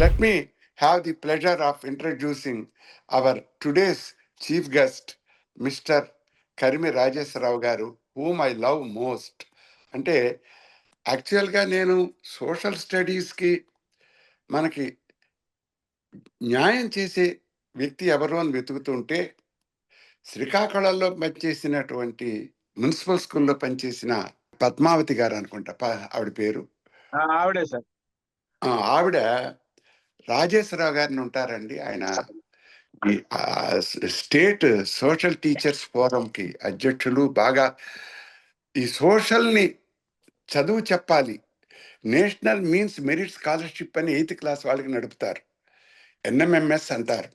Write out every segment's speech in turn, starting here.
Let me have the pleasure of introducing our today's chief guest, Mr. Karimi Rajesh Rao garu, whom I love most. అంటే యాక్చువల్గా నేను social స్టడీస్కి మనకి న్యాయం చేసే వ్యక్తి ఎవరు అని వెతుకుతుంటే శ్రీకాకుళంలో పనిచేసినటువంటి మున్సిపల్ స్కూల్లో పనిచేసిన పద్మావతి గారు అనుకుంటా ఆవిడ పేరు. ఆవిడే సార్. ఆవిడ రాజేశ్వరరావు గారిని ఉంటారండి. ఆయన స్టేట్ సోషల్ టీచర్స్ ఫోరంకి అధ్యక్షులు. బాగా ఈ సోషల్ని చదువు చెప్పాలి, నేషనల్ మీన్స్ మెరిట్ స్కాలర్షిప్ అని 8th క్లాస్ వాళ్ళకి నడుపుతారు, NMMS అంటారు.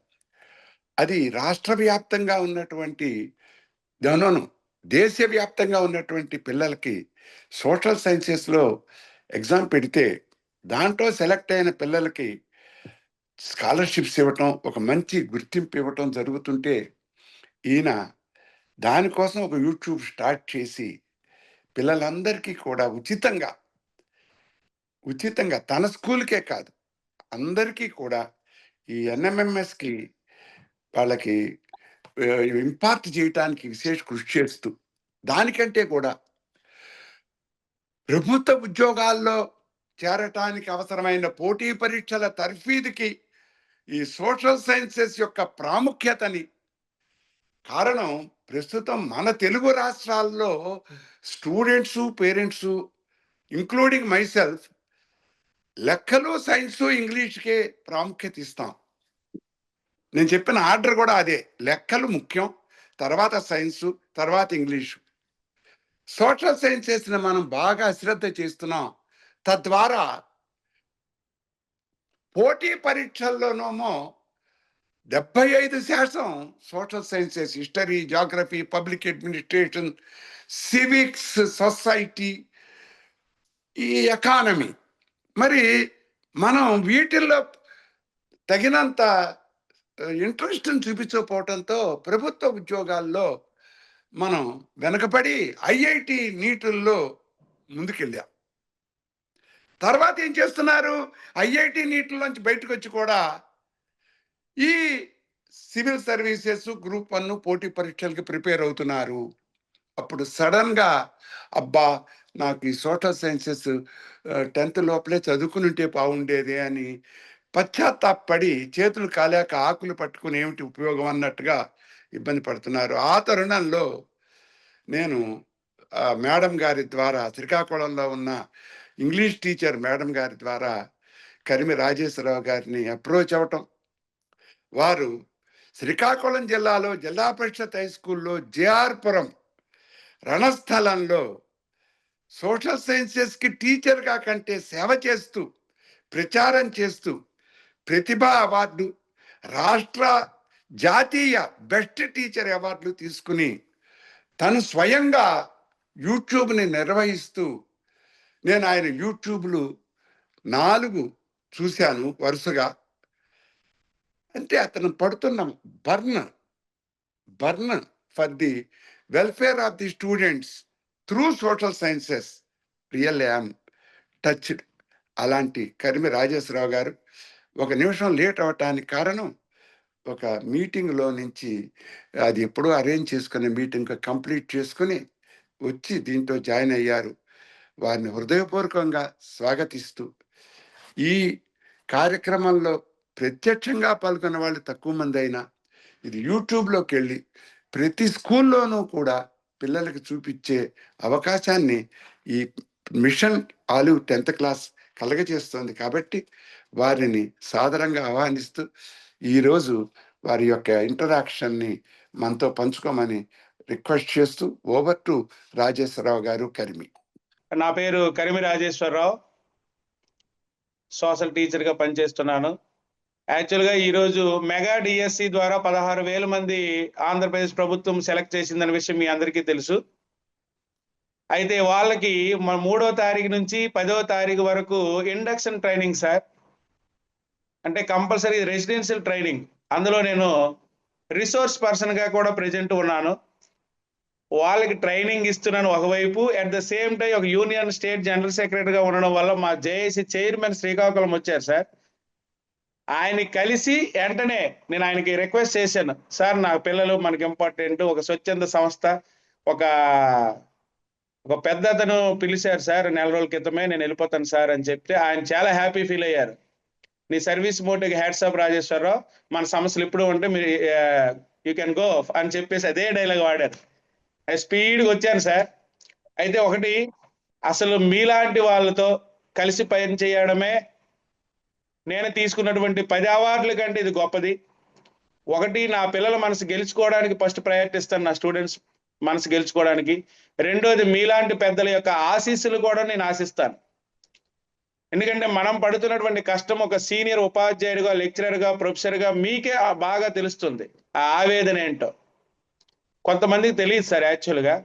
అది రాష్ట్ర వ్యాప్తంగా ఉన్నటువంటి దేశవ్యాప్తంగా ఉన్నటువంటి పిల్లలకి సోషల్ సైన్సెస్లో ఎగ్జామ్ పెడితే దాంట్లో సెలెక్ట్ అయిన పిల్లలకి స్కాలర్షిప్స్ ఇవ్వటం, ఒక మంచి గుర్తింపు ఇవ్వటం జరుగుతుంటే ఈయన దానికోసం ఒక యూట్యూబ్ స్టార్ట్ చేసి పిల్లలందరికీ కూడా ఉచితంగా తన స్కూల్కే కాదు అందరికీ కూడా ఈ NMMSకి వాళ్ళకి ఇంపార్ట్ చేయటానికి విశేష కృషి చేస్తూ, దానికంటే కూడా ప్రభుత్వ ఉద్యోగాల్లో చేరటానికి అవసరమైన పోటీ పరీక్షల తర్ఫీదుకి ఈ సోషల్ సైన్సెస్ యొక్క ప్రాముఖ్యతని, కారణం ప్రస్తుతం మన తెలుగు రాష్ట్రాల్లో స్టూడెంట్స్, పేరెంట్స్ ఇంక్లూడింగ్ మైసెల్ఫ్ లెక్కలు, సైన్సు, ఇంగ్లీష్కే ప్రాముఖ్యత ఇస్తాం. నేను చెప్పిన ఆర్డర్ కూడా అదే, లెక్కలు ముఖ్యం, తర్వాత సైన్సు, తర్వాత ఇంగ్లీషు. సోషల్ సైన్సెస్ని మనం బాగా అశ్రద్ధ చేస్తున్నాం. తద్వారా పోటీ పరీక్షల్లోనేమో 75% social sciences, history, geography, public administration, civics, society, ఈ ఎకానమీ. మరి మనం వీటిల్లో తగినంత ఇంట్రెస్ట్ని చూపించకపోవడంతో ప్రభుత్వ ఉద్యోగాల్లో మనం వెనకబడి IIT నీటుల్లో ముందుకెళ్ళాం. తర్వాత ఏం చేస్తున్నారు, IIT నీటిలోంచి బయటకు వచ్చి కూడా ఈ సివిల్ సర్వీసెస్, గ్రూప్ 1 పోటీ పరీక్షలకి ప్రిపేర్ అవుతున్నారు. అప్పుడు సడన్గా అబ్బా నాకు ఈ సోషల్ సైన్సెస్ 10th లోపలే చదువుకుని ఉంటే బాగుండేది అని పశ్చాత్తాపడి చేతులు కాలేక ఆకులు పట్టుకుని ఏమిటి ఉపయోగం అన్నట్టుగా ఇబ్బంది పడుతున్నారు. ఆ తరుణంలో నేను మేడం గారి ద్వారా, శ్రీకాకుళంలో ఉన్న ఇంగ్లీష్ టీచర్ మేడం గారి ద్వారా కరిమి రాజేశ్వరరావు గారిని అప్రోచ్ అవ్వటం, వారు శ్రీకాకుళం జిల్లాలో జిల్లా పరిషత్ హై స్కూల్లో జేఆర్పురం రణస్థలంలో సోషల్ సైన్సెస్కి టీచర్గా కంటే సేవ చేస్తూ, ప్రచారం చేస్తూ ప్రతిభా అవార్డు, రాష్ట్ర జాతీయ బెస్ట్ టీచర్ అవార్డులు తీసుకుని తను స్వయంగా యూట్యూబ్ని నిర్వహిస్తూ, నేను ఆయన యూట్యూబ్లు 4 చూశాను వరుసగా. అంటే అతను పడుతున్న burn for the welfare of the students through social sciences real I'm touched. అలాంటి కరిమి రాజేశ్వరరావు గారు 1 నిమిషం లేట్ అవ్వటానికి కారణం, ఒక మీటింగ్లో నుంచి, అది ఎప్పుడూ అరేంజ్ చేసుకునే మీటింగ్ కంప్లీట్ చేసుకుని వచ్చి దీంట్లో జాయిన్ అయ్యారు. వారిని హృదయపూర్వకంగా స్వాగతిస్తూ, ఈ కార్యక్రమంలో ప్రత్యక్షంగా పాల్గొన్న వాళ్ళు తక్కువ మంది అయినా ఇది యూట్యూబ్లోకి వెళ్ళి ప్రతి స్కూల్లోనూ కూడా పిల్లలకి చూపించే అవకాశాన్ని ఈ మిషన్ ఆలివ్ 10th క్లాస్ కలగజేస్తుంది. కాబట్టి వారిని సాదరంగా ఆహ్వానిస్తూ ఈరోజు వారి యొక్క ఇంటరాక్షన్ని మనతో పంచుకోమని రిక్వెస్ట్ చేస్తూ, ఓవర్ టు రాజేశ్వరరావు గారు, కరిమి. నా పేరు కరిమి రాజేశ్వరరావు, సోషల్ టీచర్గా పనిచేస్తున్నాను. యాక్చువల్గా ఈరోజు మెగా డిఎస్సి ద్వారా 16,000 మంది ఆంధ్రప్రదేశ్ ప్రభుత్వం సెలెక్ట్ చేసిందనే విషయం మీ అందరికీ తెలుసు. అయితే వాళ్ళకి 3వ తారీఖు నుంచి 10వ తారీఖు వరకు ఇండక్షన్ ట్రైనింగ్ సార్, అంటే కంపల్సరీ రెసిడెన్షియల్ ట్రైనింగ్. అందులో నేను రిసోర్స్ పర్సన్గా కూడా ప్రెజెంట్ ఉన్నాను. వాళ్ళకి ట్రైనింగ్ ఇస్తున్నాను ఒకవైపు, అట్ ద సేమ్ టైం ఒక యూనియన్ స్టేట్ జనరల్ సెక్రటరీగా ఉండడం వల్ల మా జేఏసీ చైర్మన్ శ్రీకాకుళం వచ్చారు సార్. ఆయన కలిసి వెంటనే నేను ఆయనకి రిక్వెస్ట్ చేశాను, సార్ నా పిల్లలు మనకి ఇంపార్టెంట్, ఒక స్వచ్ఛంద సంస్థ ఒక ఒక పెద్ద అతను పిలిచారు సార్ నెల రోజుల క్రితమే, నేను వెళ్ళిపోతాను సార్ అని చెప్తే ఆయన చాలా హ్యాపీ ఫీల్ అయ్యారు. నీ సర్వీస్ మోటివ్కి హ్యాట్స్ ఆఫ్ రాజేశ్వరరావు, మన సమస్యలు ఇప్పుడు ఉంటే మీరు యూ కెన్ గో అని చెప్పేసి అదే డైలాగ్ వాడారు. స్పీడ్గా వచ్చాను సార్. అయితే ఒకటి, అసలు మీలాంటి వాళ్ళతో కలిసి పని చేయడమే నేను తీసుకున్నటువంటి 10 అవార్డుల కంటే ఇది గొప్పది. ఒకటి, నా పిల్లల మనసు గెలుచుకోవడానికి ఫస్ట్ ప్రయారిటీ ఇస్తాను, నా స్టూడెంట్స్ మనసు గెలుచుకోవడానికి. రెండోది, మీలాంటి పెద్దల యొక్క ఆశీస్సులు కూడా నేను ఆశిస్తాను. ఎందుకంటే మనం పడుతున్నటువంటి కష్టం ఒక సీనియర్ ఉపాధ్యాయుడిగా, లెక్చరర్గా, ప్రొఫెసర్గా మీకే బాగా తెలుస్తుంది ఆ ఆవేదన ఏంటో. కొంతమందికి తెలియదు సార్ యాక్చువల్గా.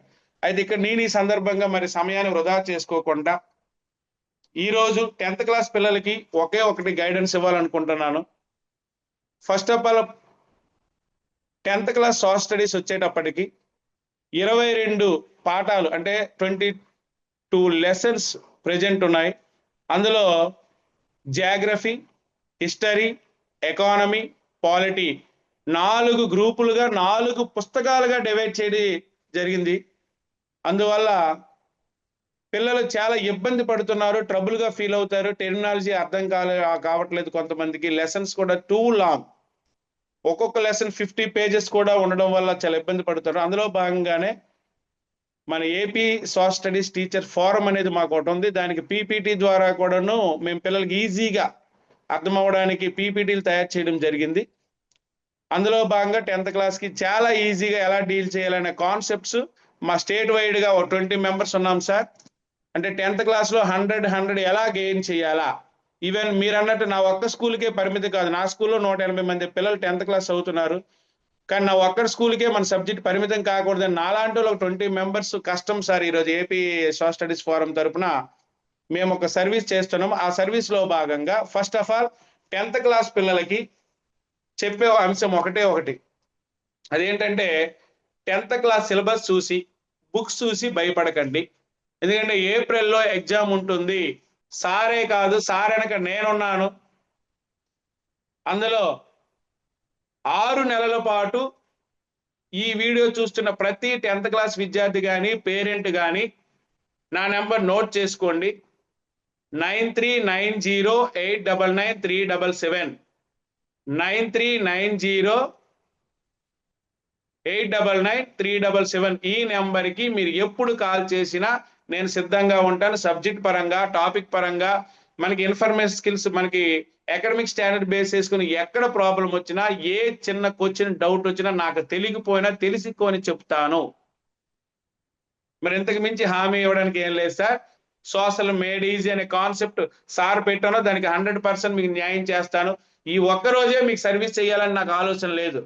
అయితే ఇక్కడ నేను ఈ సందర్భంగా మరి సమయాన్ని వృధా చేసుకోకుండా ఈరోజు 10th క్లాస్ పిల్లలకి ఒకే ఒకటి గైడెన్స్ ఇవ్వాలనుకుంటున్నాను. First of all 10th class social studies వచ్చేటప్పటికి 22 పాఠాలు అంటే 22 లెసన్స్ ప్రెజెంట్ ఉన్నాయి. అందులో జాగ్రఫీ, హిస్టరీ, ఎకానమీ, పాలిటీ 4 గ్రూపులుగా 4 పుస్తకాలుగా డివైడ్ చేయడం జరిగింది. అందువల్ల పిల్లలు చాలా ఇబ్బంది పడుతున్నారు, ట్రబుల్గా ఫీల్ అవుతారు, టెర్మినాలజీ అర్థం కావట్లేదు కొంతమందికి. లెసన్స్ కూడా టూ లాంగ్, ఒక్కొక్క లెసన్ 50 పేజెస్ కూడా ఉండడం వల్ల చాలా ఇబ్బంది పడుతారు. అందులో భాగంగానే మన AP social studies teacher forum అనేది మాకు ఒకటి ఉంది. దానికి పీపీటీ ద్వారా కూడాను మేము పిల్లలకి ఈజీగా అర్థం అవ్వడానికి పీపీటీలు తయారు చేయడం జరిగింది. అందులో భాగంగా 10th క్లాస్కి చాలా ఈజీగా ఎలా డీల్ చేయాలనే కాన్సెప్ట్స్ మా స్టేట్ వైడ్గా 20 మెంబర్స్ ఉన్నాం సార్. అంటే 10th క్లాస్లో 100 ఎలా గెయిన్ చేయాలా. ఈవెన్ మీరు అన్నట్టు నా ఒక్క స్కూల్కే పరిమితి కాదు, నా స్కూల్లో 180 మంది పిల్లలు 10th క్లాస్ చదువుతున్నారు. కానీ నా ఒక్కడి స్కూల్కే మన సబ్జెక్ట్ పరిమితం కాకూడదని నాలాంటి ఒక 20 మెంబర్స్ కష్టం సార్. ఈరోజు ఏపీ సోషల్ స్టడీస్ ఫోరం తరఫున మేము ఒక సర్వీస్ చేస్తున్నాం. ఆ సర్వీస్లో భాగంగా first of all 10th class పిల్లలకి చెప్పే అంశం ఒకటి, అదేంటంటే 10th క్లాస్ సిలబస్ చూసి, బుక్స్ చూసి భయపడకండి. ఎందుకంటే ఏప్రిల్లో ఎగ్జామ్ ఉంటుంది. సారే కాదు, సార్ వెనక నేనున్నాను. అందులో 6 నెలల పాటు ఈ వీడియో చూస్తున్న ప్రతి 10th క్లాస్ విద్యార్థి కానీ పేరెంట్ కానీ నా నెంబర్ నోట్ చేసుకోండి. 9390899377 9390899377 ఈ నెంబర్కి మీరు ఎప్పుడు కాల్ చేసినా నేను సిద్ధంగా ఉంటాను. సబ్జెక్ట్ పరంగా, టాపిక్ పరంగా, మనకి ఇన్ఫర్మేషన్ స్కిల్స్, మనకి అకాడమిక్ స్టాండర్డ్ బేస్ చేసుకుని ఎక్కడ ప్రాబ్లం వచ్చినా, ఏ చిన్న క్వశ్చన్ డౌట్ వచ్చినా, నాకు తెలియకపోయినా తెలుసుకొని చెప్తాను. మరి ఇంతకు మించి హామీ ఇవ్వడానికి ఏం లేదు సార్. సోషల్ మేడ్ ఈజీ అనే కాన్సెప్ట్ సార్ పెట్టానో దానికి 100% మీకు న్యాయం చేస్తాను. ఈ ఒక్కరోజే మీకు సర్వీస్ చేయాలని నాకు ఆలోచన లేదు.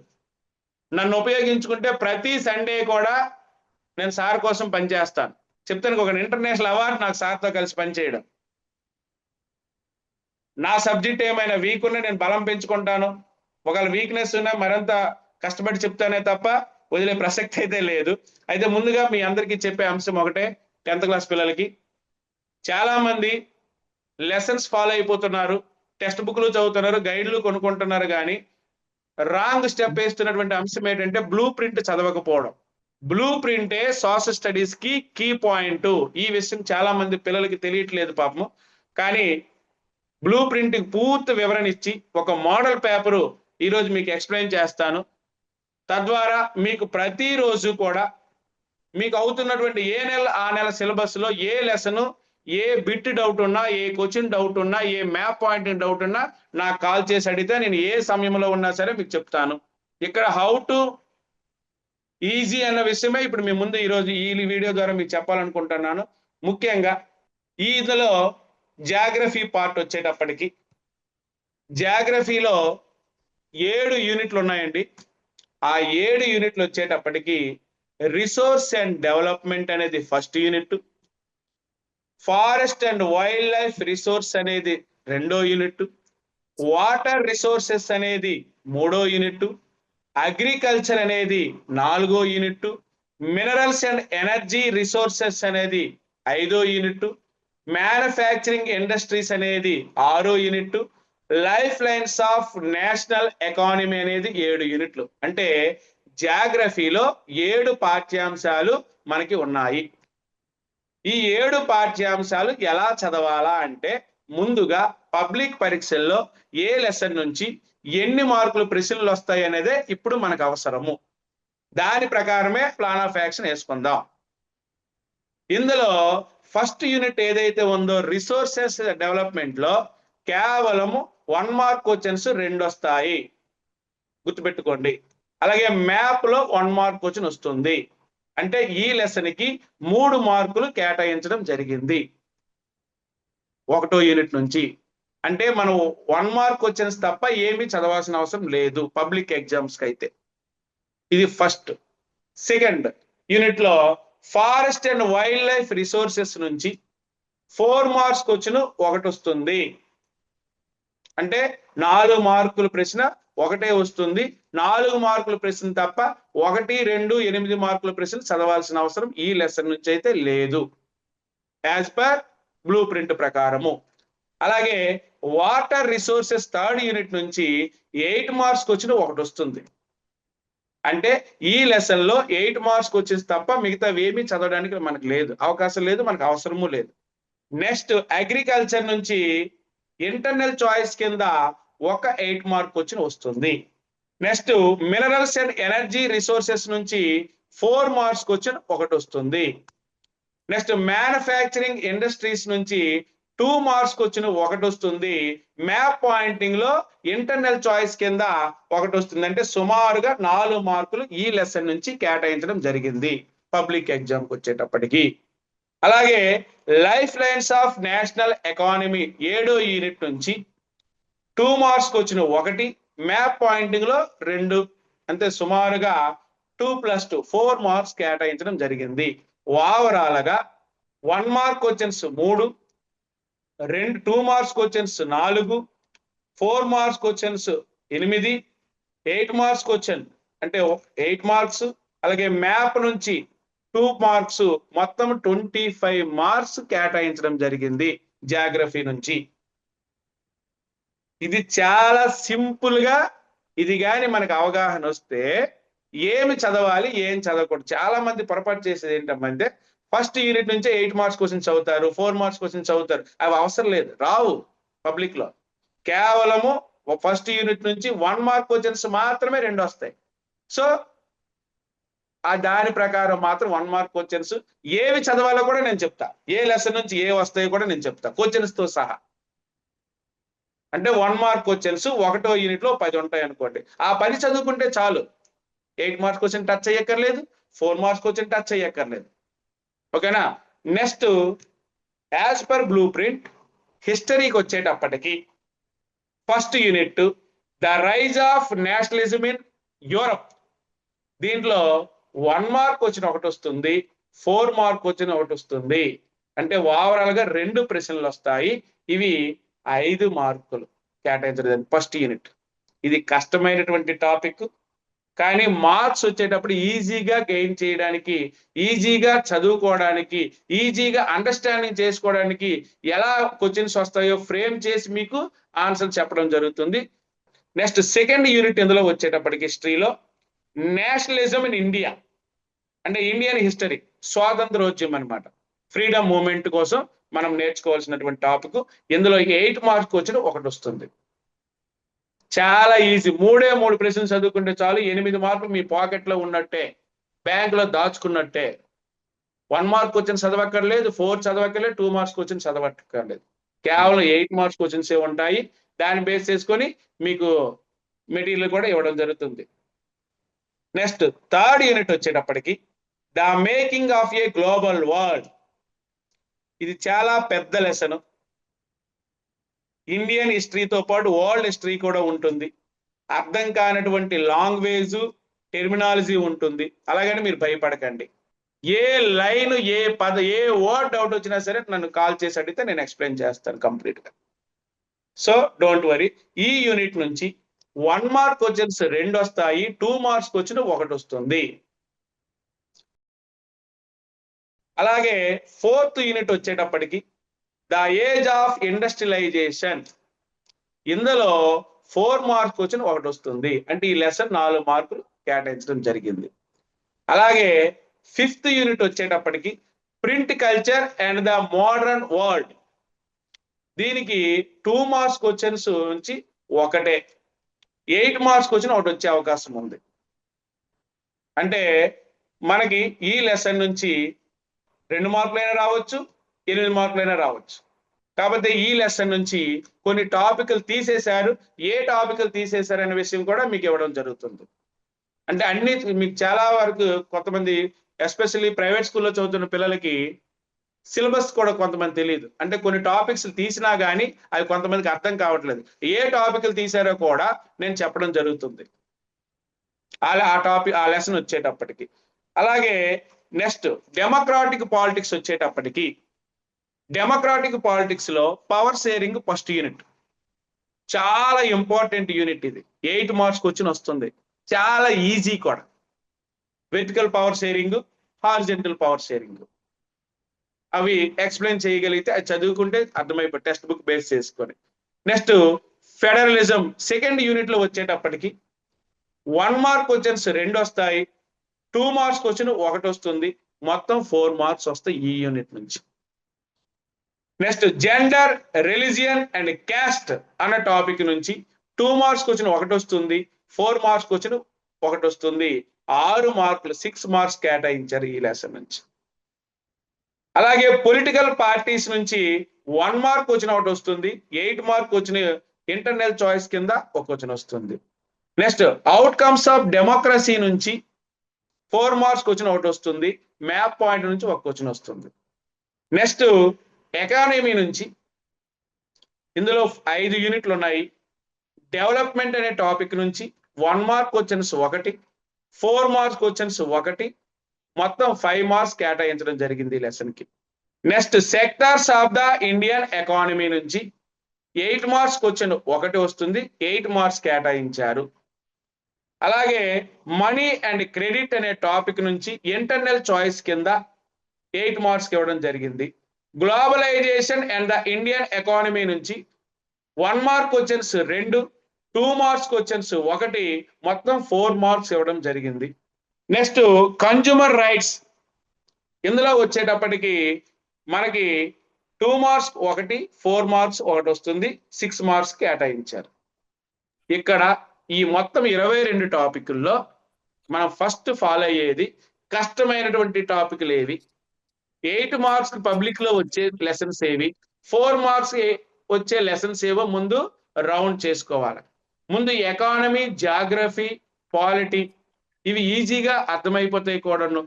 నన్ను ఉపయోగించుకుంటే ప్రతి సండే కూడా నేను సార్ కోసం పనిచేస్తాను. చెప్తాను, ఒక ఇంటర్నేషనల్ అవార్డు నాకు సార్తో కలిసి పనిచేయడం. నా సబ్జెక్ట్ ఏమైనా వీక్ ఉన్నా నేను బలం పెంచుకుంటాను. ఒకవేళ వీక్నెస్ ఉన్నా మరింత కష్టపడి చెప్తానే తప్ప వదిలే ప్రసక్తి అయితే లేదు. అయితే ముందుగా మీ అందరికీ చెప్పే అంశం ఒకటే, 10th క్లాస్ పిల్లలకి చాలా మంది లెసన్స్ ఫాలో అయిపోతున్నారు, టెక్స్ట్ బుక్లు చదువుతున్నారు, గైడ్లు కొనుక్కుంటున్నారు, కానీ రాంగ్ స్టెప్ వేస్తున్నటువంటి అంశం ఏంటంటే బ్లూ ప్రింట్ చదవకపోవడం. బ్లూ ప్రింటే సోషల్ స్టడీస్ కి కీ పాయింట్. ఈ విషయం చాలా మంది పిల్లలకి తెలియట్లేదు పాపము. కానీ బ్లూ ప్రింట్ పూర్తి వివరణ ఇచ్చి ఒక మోడల్ పేపరు ఈరోజు మీకు ఎక్స్ప్లెయిన్ చేస్తాను. తద్వారా మీకు ప్రతిరోజు కూడా మీకు అవుతున్నటువంటి ఏ నెల ఆ నెల సిలబస్లో ఏ లెసన్, ఏ బిట్ డౌట్ ఉన్నా, ఏ క్వశ్చన్ డౌట్ ఉన్నా, ఏ మ్యాప్ పాయింటింగ్ డౌట్ ఉన్నా నాకు కాల్ చేసి అడిగితే నేను ఏ సమయంలో ఉన్నా సరే మీకు చెప్తాను. ఇక్కడ హౌ టు ఈజీ అన్న విషయమే ఇప్పుడు మీ ముందు ఈరోజు ఈ వీడియో ద్వారా మీకు చెప్పాలనుకుంటున్నాను. ముఖ్యంగా ఇందులో జాగ్రఫీ పార్ట్ వచ్చేటప్పటికి, జాగ్రఫీలో 7 యూనిట్లు ఉన్నాయండి. ఆ 7 యూనిట్లు వచ్చేటప్పటికి రిసోర్స్ అండ్ డెవలప్మెంట్ అనేది first unit, forest and wild life resource అనేది 2వ యూనిట్, వాటర్ రిసోర్సెస్ అనేది 3వ యూనిట్, అగ్రికల్చర్ అనేది 4వ unit, minerals and energy resources అనేది 5వ యూనిట్, మ్యానుఫ్యాక్చరింగ్ ఇండస్ట్రీస్ అనేది 6వ unit, life lines of national economy అనేది 7 యూనిట్లు. అంటే జాగ్రఫీలో 7 పాఠ్యాంశాలు మనకి ఉన్నాయి. ఈ 7 పాఠ్యాంశాలు ఎలా చదవాలా అంటే, ముందుగా పబ్లిక్ పరీక్షల్లో ఏ లెసన్ నుంచి ఎన్ని మార్కులు ప్రశ్నలు వస్తాయి అనేదే ఇప్పుడు మనకు అవసరము. దాని ప్రకారమే ప్లాన్ ఆఫ్ యాక్షన్ వేసుకుందాం. ఇందులో ఫస్ట్ యూనిట్ ఏదైతే ఉందో రిసోర్సెస్ డెవలప్మెంట్ లో కేవలము 1 మార్క్ క్వశ్చన్స్ 2 వస్తాయి, గుర్తుపెట్టుకోండి. అలాగే మ్యాప్ లో 1 మార్క్ క్వశ్చన్ వస్తుంది. అంటే ఈ లెసన్ కి 3 మార్కులు కేటాయించడం జరిగింది 1వ యూనిట్ నుంచి. అంటే మనం 1 మార్క్ క్వశ్చన్స్ తప్ప ఏమీ చదవాల్సిన అవసరం లేదు పబ్లిక్ ఎగ్జామ్స్ కి అయితే. ఇది ఫస్ట్. సెకండ్ యూనిట్ లో forest and wild life resources నుంచి 4 మార్క్స్ క్వశ్చన్ 1 వస్తుంది. అంటే 4 మార్కుల ప్రశ్న 1 వస్తుంది. 4 మార్కుల ప్రశ్న తప్ప 1, 2, 8 మార్కుల ప్రశ్న చదవాల్సిన అవసరం ఈ లెసన్ నుంచి అయితే లేదు, యాజ్ పర్ బ్లూ ప్రింట్ ప్రకారము. అలాగే వాటర్ రిసోర్సెస్ 3rd యూనిట్ నుంచి 8 మార్క్స్ క్వశ్చన్ 1 వస్తుంది. అంటే ఈ లెసన్ లో 8 మార్క్స్ క్వశ్చన్స్ తప్ప మిగతా ఏమీ చదవడానికి మనకు లేదు, అవకాశం లేదు, మనకు అవసరము లేదు. నెక్స్ట్ అగ్రికల్చర్ నుంచి ఇంటర్నల్ చాయిస్ కింద 1 8 మార్క్ క్వశ్చన్ వస్తుంది. Next minerals and energy resources నుంచి 4 మార్క్స్ క్వశ్చన్ 1 వస్తుంది. నెక్స్ట్ మ్యానుఫ్యాక్చరింగ్ ఇండస్ట్రీస్ నుంచి 2 మార్క్స్ క్వశ్చన్ 1 వస్తుంది. మ్యాప్ పాయింటింగ్ లో ఇంటర్నల్ చాయిస్ కింద 1 వస్తుంది. అంటే సుమారుగా 4 మార్కులు ఈ లెసన్ నుంచి కేటాయించడం జరిగింది పబ్లిక్ ఎగ్జామ్కి వచ్చేటప్పటికి. అలాగే life lines of national economy 7వ యూనిట్ నుంచి 2 మార్క్స్ క్వశ్చన్ 1, మ్యాప్ పాయింటింగ్ లో 2, అంటే సుమారుగా 2 + 2 4 మార్క్స్ కేటాయించడం జరిగింది. ఓవరాల్ గా 1 mark questions 3, 2 marks questions 4, 4 marks questions 8, 8 marks question అంటే 8 మార్క్స్, అలాగే మ్యాప్ నుంచి 2 మార్క్స్, మొత్తం 25 మార్క్స్ కేటాయించడం జరిగింది జాగ్రఫీ నుంచి. ఇది చాలా సింపుల్ గా, ఇది కానీ మనకు అవగాహన వస్తే ఏమి చదవాలి ఏం చదవకూడదు. చాలా మంది పొరపాటు చేసేది ఏంటంటే ఫస్ట్ యూనిట్ నుంచే 8 మార్క్స్ క్వశ్చన్ చదువుతారు, 4 మార్క్స్ క్వశ్చన్ చదువుతారు. అవి అవసరం లేదు, రావు పబ్లిక్ లో. కేవలము ఫస్ట్ యూనిట్ నుంచి 1 మార్క్ క్వశ్చన్స్ మాత్రమే 2 వస్తాయి. సో ఆ దాని ప్రకారం మాత్రం 1 మార్క్ క్వశ్చన్స్ ఏవి చదవాలో కూడా నేను చెప్తా, ఏ లెసన్ నుంచి ఏ వస్తాయో కూడా నేను చెప్తా క్వశ్చన్స్ తో సహా. అంటే 1 మార్క్ క్వశ్చన్స్ 1వ యూనిట్ లో 10 ఉంటాయి అనుకోండి, ఆ 10 చదువుకుంటే చాలు. 8 మార్క్స్ క్వశ్చన్ టచ్ అయ్యక్కర్లేదు, 4 మార్క్స్ క్వశ్చన్ టచ్ అయ్యక్కర్లేదు. ఓకేనా. Next as per blueprint హిస్టరీకి వచ్చేటప్పటికి first unit the rise of nationalism in Europe. దీంట్లో 1 మార్క్ క్వశ్చన్ 1 వస్తుంది, 4 మార్క్ క్వశ్చన్ 1 వస్తుంది. అంటే ఓవరాల్ గా 2 ప్రశ్నలు వస్తాయి. ఇవి 5 మార్కులు కేటాయించడం ఫస్ట్ యూనిట్. ఇది కష్టమైనటువంటి టాపిక్, కానీ మార్క్స్ వచ్చేటప్పుడు ఈజీగా గెయిన్ చేయడానికి, ఈజీగా చదువుకోవడానికి, ఈజీగా అండర్స్టాండింగ్ చేసుకోవడానికి ఎలా క్వశ్చన్స్ వస్తాయో ఫ్రేమ్ చేసి మీకు ఆన్సర్ చెప్పడం జరుగుతుంది. నెక్స్ట్ సెకండ్ యూనిట్ ఇందులో వచ్చేటప్పటికి హిస్టరీలో నేషనలిజం ఇన్ ఇండియా, అంటే ఇండియన్ హిస్టరీ, స్వాతంత్రోద్యమం అన్నమాట. ఫ్రీడమ్ మూవ్మెంట్ కోసం మనం నేర్చుకోవాల్సినటువంటి టాపిక్. ఇందులో 8 మార్క్స్ క్వశ్చన్ 1 వస్తుంది. చాలా ఈజీ, 3 ప్రశ్నలు చదువుకుంటే చాలు, 8 మార్కులు మీ పాకెట్ లో ఉన్నట్టే, బ్యాంక్ లో దాచుకున్నట్టే. 1 మార్క్ క్వశ్చన్ చదవక్కర్లేదు, 4 చదవక్కర్లేదు, 2 మార్క్స్ క్వశ్చన్ చదవక్కర్లేదు. కేవలం 8 మార్క్స్ క్వశ్చన్స్ ఉంటాయి. దాన్ని బేస్ చేసుకొని మీకు మెటీరియల్ కూడా ఇవ్వడం జరుగుతుంది. నెక్స్ట్ థర్డ్ యూనిట్ వచ్చేటప్పటికి the making of a global world. ఇది చాలా పెద్ద లెసన్. ఇండియన్ హిస్టరీతో పాటు వరల్డ్ హిస్టరీ కూడా ఉంటుంది. అర్థం కానటువంటి లాంగ్వేజ్, టెర్మినాలజీ ఉంటుంది. అలాగని మీరు భయపడకండి. ఏ లైన్, ఏ వర్డ్ డౌట్ వచ్చినా సరే నన్ను కాల్ చేసి అడిగితే నేను ఎక్స్ప్లెయిన్ చేస్తాను కంప్లీట్ గా. So don't worry. ఈ యూనిట్ నుంచి 1 మార్క్ క్వశ్చన్స్ 2 వస్తాయి, 2 మార్క్స్ క్వశ్చన్ 1 వస్తుంది. అలాగే 4th యూనిట్ వచ్చేటప్పటికి ద ఏజ్ ఆఫ్ ఇండస్ట్రియలైజేషన్. ఇందులో 4 మార్క్ క్వశ్చన్ ఒకటి వస్తుంది. అంటే ఈ లెసన్ 4 మార్కులు కేటాయించడం జరిగింది. అలాగే 5th యూనిట్ వచ్చేటప్పటికి print culture and the modern world, దీనికి 2 మార్క్స్ క్వశ్చన్స్ నుంచి ఒకటే, 8 మార్క్స్ క్వశ్చన్ ఒకటి వచ్చే అవకాశం ఉంది. అంటే మనకి ఈ లెసన్ నుంచి 2 మార్కులైనా రావచ్చు, 8 మార్కులైనా రావచ్చు. కాకపోతే ఈ లెసన్ నుంచి కొన్ని టాపిక్లు తీసేశారు. ఏ టాపిక్లు తీసేశారు అనే విషయం కూడా మీకు ఇవ్వడం జరుగుతుంది. అంటే అన్ని మీకు చాలా వరకు కొంతమంది ఎస్పెషల్లీ ప్రైవేట్ స్కూల్లో చదువుతున్న పిల్లలకి సిలబస్ కూడా కొంతమంది తెలియదు. అంటే కొన్ని టాపిక్స్ తీసినా కానీ అవి కొంతమందికి అర్థం కావట్లేదు. ఏ టాపిక్లు తీసారో కూడా నేను చెప్పడం జరుగుతుంది ఆ లెసన్ వచ్చేటప్పటికి. అలాగే నెక్స్ట్ డెమోక్రాటిక్ పాలిటిక్స్ వచ్చేటప్పటికి, డెమోక్రాటిక్ పాలిటిక్స్ లో పవర్ షేరింగ్ ఫస్ట్ యూనిట్, చాలా ఇంపార్టెంట్ యూనిట్ ఇది. 8 మార్క్స్ క్వశ్చన్ వస్తుంది, చాలా ఈజీ కూడా. Vertical power sharing, horizontal power sharing అవి ఎక్స్ప్లెయిన్ చేయగలిగితే అది చదువుకుంటే అర్థమైపోయి టెక్స్ట్ బుక్ బేస్ చేసుకొని. నెక్స్ట్ ఫెడరలిజం సెకండ్ యూనిట్ లో వచ్చేటప్పటికి 1 మార్క్ క్వశ్చన్స్ 2 వస్తాయి, 2 మార్క్స్ క్వశ్చన్ ఒకటి వస్తుంది, మొత్తం 4 మార్క్స్ వస్తాయి ఈ యూనిట్ నుంచి. Next gender, religion and caste అన్న టాపిక్ నుంచి 2 మార్క్స్ క్వశ్చన్ ఒకటి వస్తుంది, 4 మార్క్స్ క్వశ్చన్ ఒకటి వస్తుంది, 6 మార్కులు 6 మార్క్స్ కేటాయించారు ఈ లెసన్ నుంచి. అలాగే పొలిటికల్ పార్టీస్ నుంచి 1 మార్క్ క్వశ్చన్ ఒకటి వస్తుంది, 8 మార్క్ క్వశ్చన్ ఇంటర్నల్ చాయిస్ కింద ఒక క్వశ్చన్ వస్తుంది. నెక్స్ట్ అవుట్కమ్స్ ఆఫ్ డెమోక్రసీ నుంచి 4 మార్క్స్ క్వశ్చన్ ఒకటి వస్తుంది, మ్యాప్ పాయింట్ నుంచి ఒక క్వశ్చన్ వస్తుంది. నెక్స్ట్ ఎకానమీ నుంచి, ఇందులో 5 యూనిట్లు ఉన్నాయి. డెవలప్మెంట్ అనే టాపిక్ నుంచి 1 మార్క్ క్వశ్చన్స్ ఒకటి, 4 మార్క్స్ క్వశ్చన్స్ ఒకటి, మొత్తం 5 మార్క్స్ కేటాయించడం జరిగింది ఈ లెసన్ కి. Next sectors of the Indian economy నుంచి 8 మార్క్స్ క్వశ్చన్ ఒకటి వస్తుంది, 8 మార్క్స్ కేటాయించారు. అలాగే మనీ అండ్ క్రెడిట్ అనే టాపిక్ నుంచి ఇంటర్నల్ చాయిస్ కింద 8 మార్క్స్ ఇవ్వడం జరిగింది. Globalization and the Indian economy నుంచి 1 మార్క్ క్వశ్చన్స్ 2, 2 మార్క్స్ క్వశ్చన్స్ ఒకటి, మొత్తం 4 మార్క్స్ ఇవ్వడం జరిగింది. నెక్స్ట్ కన్జ్యూమర్ రైట్స్, ఇందులో వచ్చేటప్పటికి మనకి 2 మార్క్స్ ఒకటి, 4 మార్క్స్ ఒకటి వస్తుంది, 6 మార్క్స్ కేటాయించారు. ఇక్కడ ఈ మొత్తం 22 టాపిక్ల్లో మనం ఫస్ట్ ఫాలో అయ్యేది కష్టమైనటువంటి టాపిక్లు ఏవి, 8 మార్క్స్ పబ్లిక్ లో వచ్చే లెసన్స్ ఏవి, 4 మార్క్స్ వచ్చే లెసన్స్ ఏవో ముందు రౌండ్ చేసుకోవాలి. ముందు ఎకానమీ, జాగ్రఫీ, పాలిటీ ఇవి ఈజీగా అర్థమైపోతాయి కూడాను.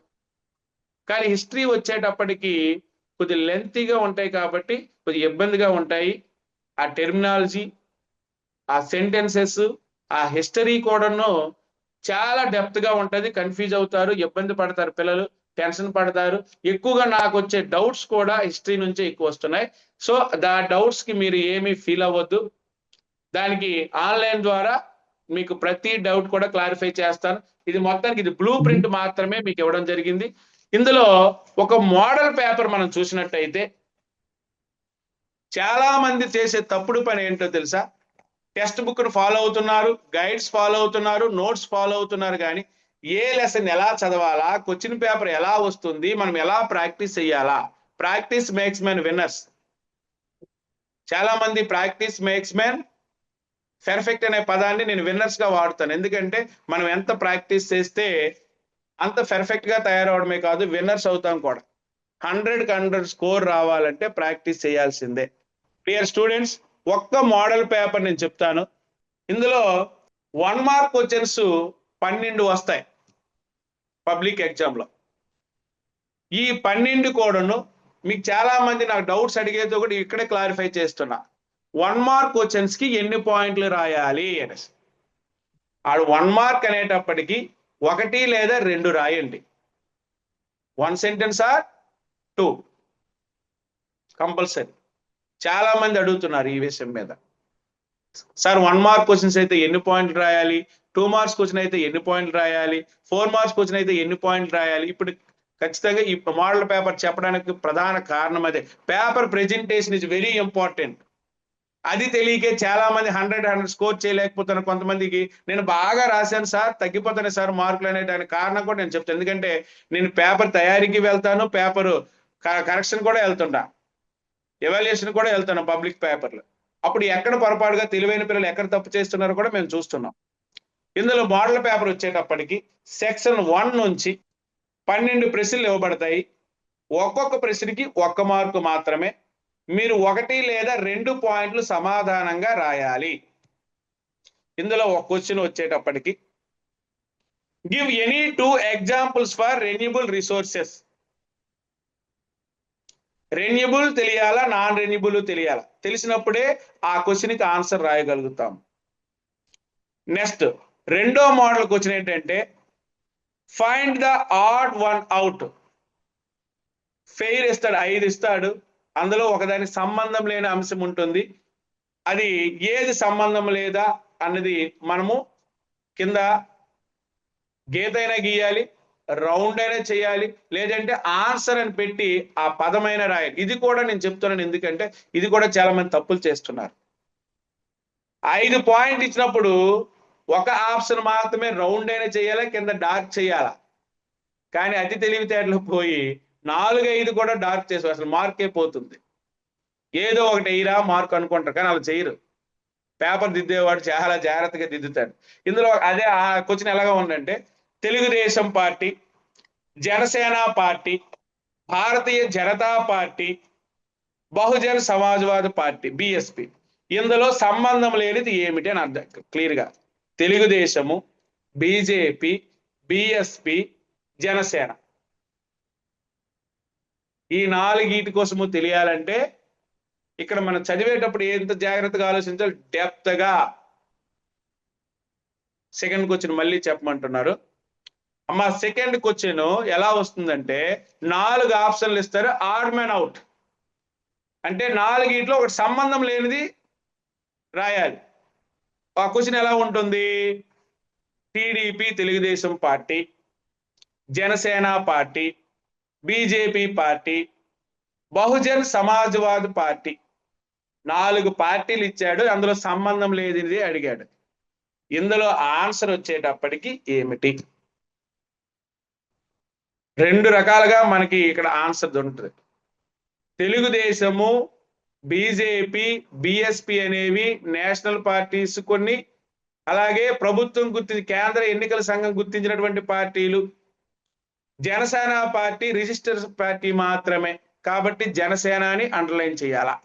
కానీ హిస్టరీ వచ్చేటప్పటికి కొద్ది లెంతీగా ఉంటాయి కాబట్టి కొద్ది ఇబ్బందిగా ఉంటాయి. ఆ టెర్మినాలజీ, ఆ సెంటెన్సెస్, ఆ హిస్టరీ కూడాను చాలా డెప్త్ గా ఉంటది. కన్ఫ్యూజ్ అవుతారు, ఇబ్బంది పడతారు పిల్లలు, టెన్షన్ పడతారు. ఎక్కువగా నాకు వచ్చే డౌట్స్ కూడా హిస్టరీ నుంచే ఎక్కువ వస్తున్నాయి. సో దా డౌట్స్ కి మీరు ఏమీ ఫీల్ అవ్వద్దు. దానికి ఆన్లైన్ ద్వారా మీకు ప్రతి డౌట్ కూడా క్లారిఫై చేస్తాను. ఇది మొత్తానికి ఇది బ్లూ ప్రింట్ మాత్రమే మీకు ఇవ్వడం జరిగింది. ఇందులో ఒక మోడల్ పేపర్ మనం చూసినట్టయితే చాలా మంది చేసే తప్పుడు పని ఏంటో తెలుసా? టెక్స్ట్ బుక్ ను ఫాలో అవుతున్నారు, గైడ్స్ ఫాలో అవుతున్నారు, నోట్స్ ఫాలో అవుతున్నారు, కానీ ఏ లెసన్ ఎలా చదవాలా, క్వశ్చన్ పేపర్ ఎలా వస్తుంది, మనం ఎలా ప్రాక్టీస్ చేయాలా, ప్రాక్టీస్ మేక్స్ మ్యాన్ విన్నర్స్. చాలా మంది ప్రాక్టీస్ మేక్స్ మ్యాన్ పర్ఫెక్ట్ అనే పదాన్ని నేను విన్నర్స్ గా వాడుతాను. ఎందుకంటే మనం ఎంత ప్రాక్టీస్ చేస్తే అంత పర్ఫెక్ట్ గా తయారవడమే కాదు, విన్నర్స్ అవుతాం కూడా. 100కి 100 స్కోర్ రావాలంటే ప్రాక్టీస్ చేయాల్సిందే. డియర్ స్టూడెంట్స్, ఒక్క మోడల్ పేపర్ నేను చెప్తాను. ఇందులో 1 మార్క్ క్వశ్చన్స్ 12 వస్తాయి పబ్లిక్ ఎగ్జామ్ లో. ఈ 12 కూడాను మీకు చాలా మంది నాకు డౌట్స్ అడిగేది ఒకటి ఇక్కడే క్లారిఫై చేస్తున్నా. 1 మార్క్ క్వశ్చన్స్ కి ఎన్ని పాయింట్లు రాయాలి అనేసి. ఆ 1 మార్క్ అనేటప్పటికి 1 లేదా 2 రాయండి. 1 సెంటెన్స్ ఆర్ 2 కంపల్సరీ. చాలా మంది అడుగుతున్నారు ఈ విషయం మీద. సార్ 1 మార్క్ క్వశ్చన్స్ అయితే ఎన్ని పాయింట్లు రాయాలి, 2 మార్క్స్ క్వశ్చన్ అయితే ఎన్ని పాయింట్లు రాయాలి, 4 మార్క్స్ క్వశ్చన్ అయితే ఎన్ని పాయింట్లు రాయాలి? ఇప్పుడు ఖచ్చితంగా ఈ మోడల్ పేపర్ చెప్పడానికి ప్రధాన కారణం అదే. Paper presentation is very important. అది తెలియకే చాలా మంది 100 స్కోర్ చేయలేకపోతున్నారు. కొంతమందికి నేను బాగా రాశాను సార్, తగ్గిపోతున్నాయి సార్ మార్కులు అనేదానికి కారణం కూడా నేను చెప్తాను. ఎందుకంటే నేను పేపర్ తయారీకి వెళ్తాను, పేపర్ కరెక్షన్ కూడా వెళ్తుంటా, ఎవాల్యుయేషన్ కూడా వెళ్తాను పబ్లిక్ పేపర్లు. అప్పుడు ఎక్కడ పొరపాటుగా తెలివైన పిల్లలు ఎక్కడ తప్పు చేస్తున్నారో కూడా మేము చూస్తున్నాం. ఇందులో మోడల్ పేపర్ వచ్చేటప్పటికి సెక్షన్ 1 నుంచి 12 ప్రశ్నలు ఇవ్వబడతాయి. ఒక్కొక్క ప్రశ్నకి 1 మార్కు మాత్రమే. మీరు 1 లేదా 2 పాయింట్లు సమాధానంగా రాయాలి. ఇందులో ఒక క్వశ్చన్ వచ్చేటప్పటికి give any 2 examples for renewable resources. Renewable తెలియాలా, నాన్ రెన్యూబుల్ తెలియాలా, తెలిసినప్పుడే ఆ క్వశ్చన్కి ఆన్సర్ రాయగలుగుతాం. నెక్స్ట్ రెండో మోడల్ క్వశ్చన్ ఏంటంటే find the odd one out. Fair ఇస్తాడు, 5 ఇస్తాడు, అందులో ఒకదానికి సంబంధం లేని అంశం ఉంటుంది. అది ఏది సంబంధం లేదా అన్నది మనము కింద గీతైనా గీయాలి, రౌండ్ అయినా చేయాలి, లేదంటే ఆన్సర్ అని పెట్టి ఆ పదమైన రాయాలి. ఇది కూడా నేను చెప్తున్నాను ఎందుకంటే ఇది కూడా చాలా మంది తప్పులు చేస్తున్నారు. 5 పాయింట్ ఇచ్చినప్పుడు ఒక ఆప్షన్ మాత్రమే రౌండ్ అయినా చేయాలా, కింద డార్క్ చేయాలా. కానీ అతి తెలివితేటలు పోయి 4, 5 కూడా డార్క్ చేసారు, అసలు మార్కే పోతుంది. ఏదో ఒకటి ఎయిరా మార్క్ అనుకుంటారు, కానీ అలా చేయరు. పేపర్ దిద్దేవాడు చాలా జాగ్రత్తగా దిద్దుతాడు. ఇందులో అదే ఆ క్వశ్చన్ ఎలాగా ఉందంటే Telugu Desam party, Janasena party, Bharatiya Janata party, Bahujan Samajwadi party BSP, ఇందులో సంబంధం లేనిది ఏమిటి అని అర్థం క్లియర్ గా. తెలుగుదేశము, బీజేపీ, బిఎస్పి, జనసేన, ఈ 4 కోసము తెలియాలంటే ఇక్కడ మనం చదివేటప్పుడు ఎంత జాగ్రత్తగా ఆలోచించాలి, డెప్త్ గా. సెకండ్ క్వశ్చన్ మళ్ళీ చెప్పమంటున్నారు అమ్మా. సెకండ్ క్వశ్చన్ ఎలా వస్తుందంటే 4 ఆప్షన్లు ఇస్తారు, ఆడ్ మ్యాన్ అవుట్. అంటే 4 ఒకటి సంబంధం లేనిది రాయాలి. ఆ క్వశ్చన్ ఎలా ఉంటుంది, TDP Telugu Desam party, Janasena party, BJP party, Bahujan Samajwadi party, 4 పార్టీలు ఇచ్చాడు, అందులో సంబంధం లేనిది అడిగాడు. ఇందులో ఆన్సర్ వచ్చేటప్పటికి ఏమిటి? 2 రకాలుగా మనకి ఇక్కడ ఆన్సర్ దొరుకుతుంది. తెలుగుదేశము, బీజేపీ, బిఎస్పి అనేవి నేషనల్ పార్టీస్ కొన్ని, అలాగే ప్రభుత్వం కేంద్ర ఎన్నికల సంఘం గుర్తించినటువంటి పార్టీలు. జనసేన పార్టీ రిజిస్టర్ పార్టీ మాత్రమే, కాబట్టి జనసేన అని అండర్లైన్ చేయాలా,